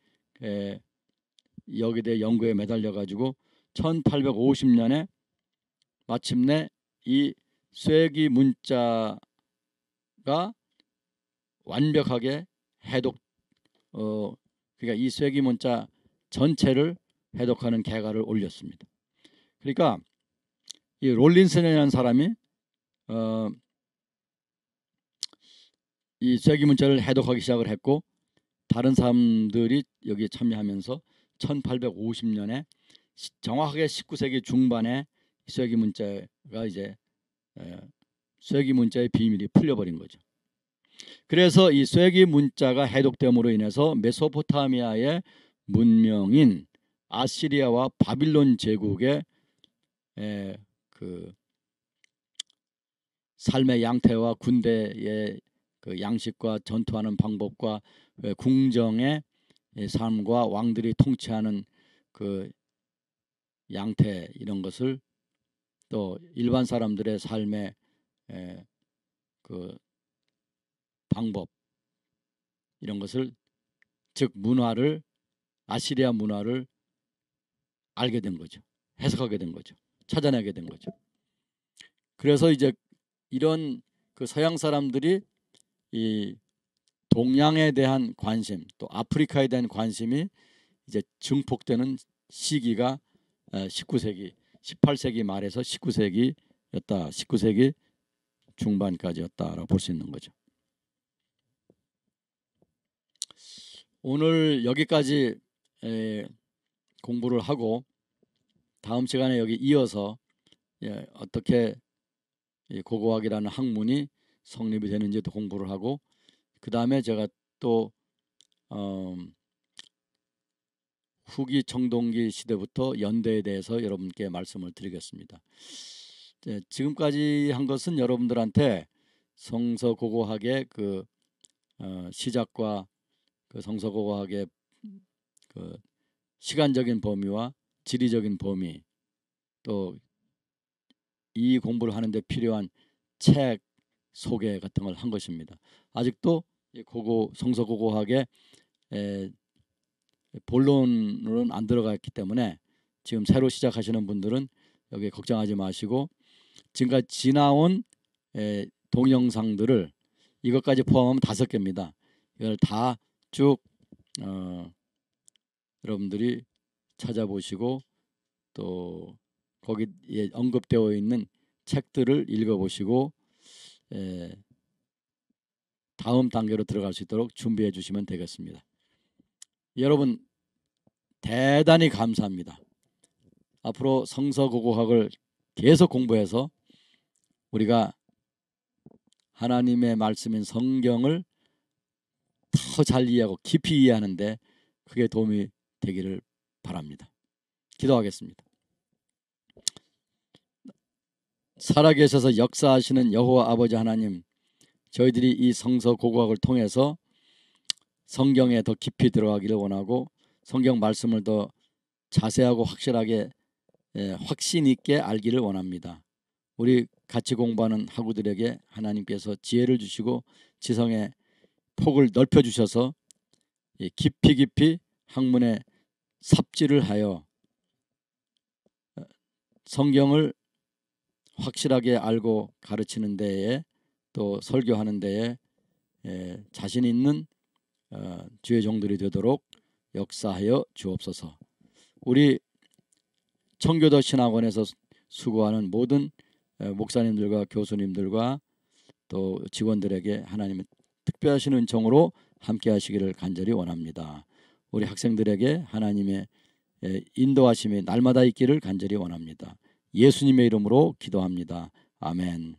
여기에 대해 연구에 매달려 가지고 1850년에 마침내 이 쇠기 문자가 완벽하게 해독 그러니까 이 쇠기 문자 전체를 해독하는 계가를 올렸습니다. 그러니까 이 롤린슨이라는 사람이 이 쇠기 문자를 해독하기 시작을 했고 다른 사람들이 여기에 참여하면서 1850년에 정확하게 19세기 중반에 쇠기 문자가 이제 쇠기 문자의 비밀이 풀려버린 거죠. 그래서 이 쇠기 문자가 해독됨으로 인해서 메소포타미아의 문명인 아시리아와 바빌론 제국의 그 삶의 양태와 군대의 그 양식과 전투하는 방법과 궁정의 삶과 왕들이 통치하는 그 양태 이런 것을 또 일반 사람들의 삶의 그 방법 이런 것을 즉 문화를 아시리아 문화를 알게 된 거죠. 해석하게 된 거죠. 찾아내게 된 거죠. 그래서 이제 이런 그 서양 사람들이 이 동양에 대한 관심 또 아프리카에 대한 관심이 이제 증폭되는 시기가 19세기 18세기 말에서 19세기였다. 19세기 중반까지였다라고 볼 수 있는 거죠. 오늘 여기까지 공부를 하고 다음 시간에 여기 이어서 어떻게 고고학이라는 학문이 성립이 되는지도 공부를 하고 그 다음에 제가 또 후기 청동기 시대부터 연대에 대해서 여러분께 말씀을 드리겠습니다. 지금까지 한 것은 여러분들한테 성서고고학의 그 시작과 그 성서고고학의 그 시간적인 범위와 지리적인 범위, 또 이 공부를 하는데 필요한 책 소개 같은 걸 한 것입니다. 아직도 성서고고학의 본론으로는 안 들어갔기 때문에 지금 새로 시작하시는 분들은 여기 걱정하지 마시고 지금까지 지나온 동영상들을 이것까지 포함하면 5개입니다. 이걸 다 쭉 여러분들이 찾아보시고 또 거기에 언급되어 있는 책들을 읽어보시고 다음 단계로 들어갈 수 있도록 준비해 주시면 되겠습니다. 여러분 대단히 감사합니다. 앞으로 성서고고학을 계속 공부해서 우리가 하나님의 말씀인 성경을 더 잘 이해하고 깊이 이해하는데 그게 도움이 되기를 바랍니다. 기도하겠습니다. 살아계셔서 역사하시는 여호와 아버지 하나님, 저희들이 이 성서고고학을 통해서 성경에 더 깊이 들어가기를 원하고 성경 말씀을 더 자세하고 확실하게 확신 있게 알기를 원합니다. 우리 같이 공부하는 학우들에게 하나님께서 지혜를 주시고 지성의 폭을 넓혀 주셔서 깊이 학문에 삽질을 하여 성경을 확실하게 알고 가르치는 데에 또 설교하는 데에 자신 있는 주의 종들이 되도록 역사하여 주옵소서. 우리 청교도 신학원에서 수고하는 모든 목사님들과 교수님들과 또 직원들에게 하나님의 특별하신 은총으로 함께 하시기를 간절히 원합니다. 우리 학생들에게 하나님의 인도하심이 날마다 있기를 간절히 원합니다. 예수님의 이름으로 기도합니다. 아멘.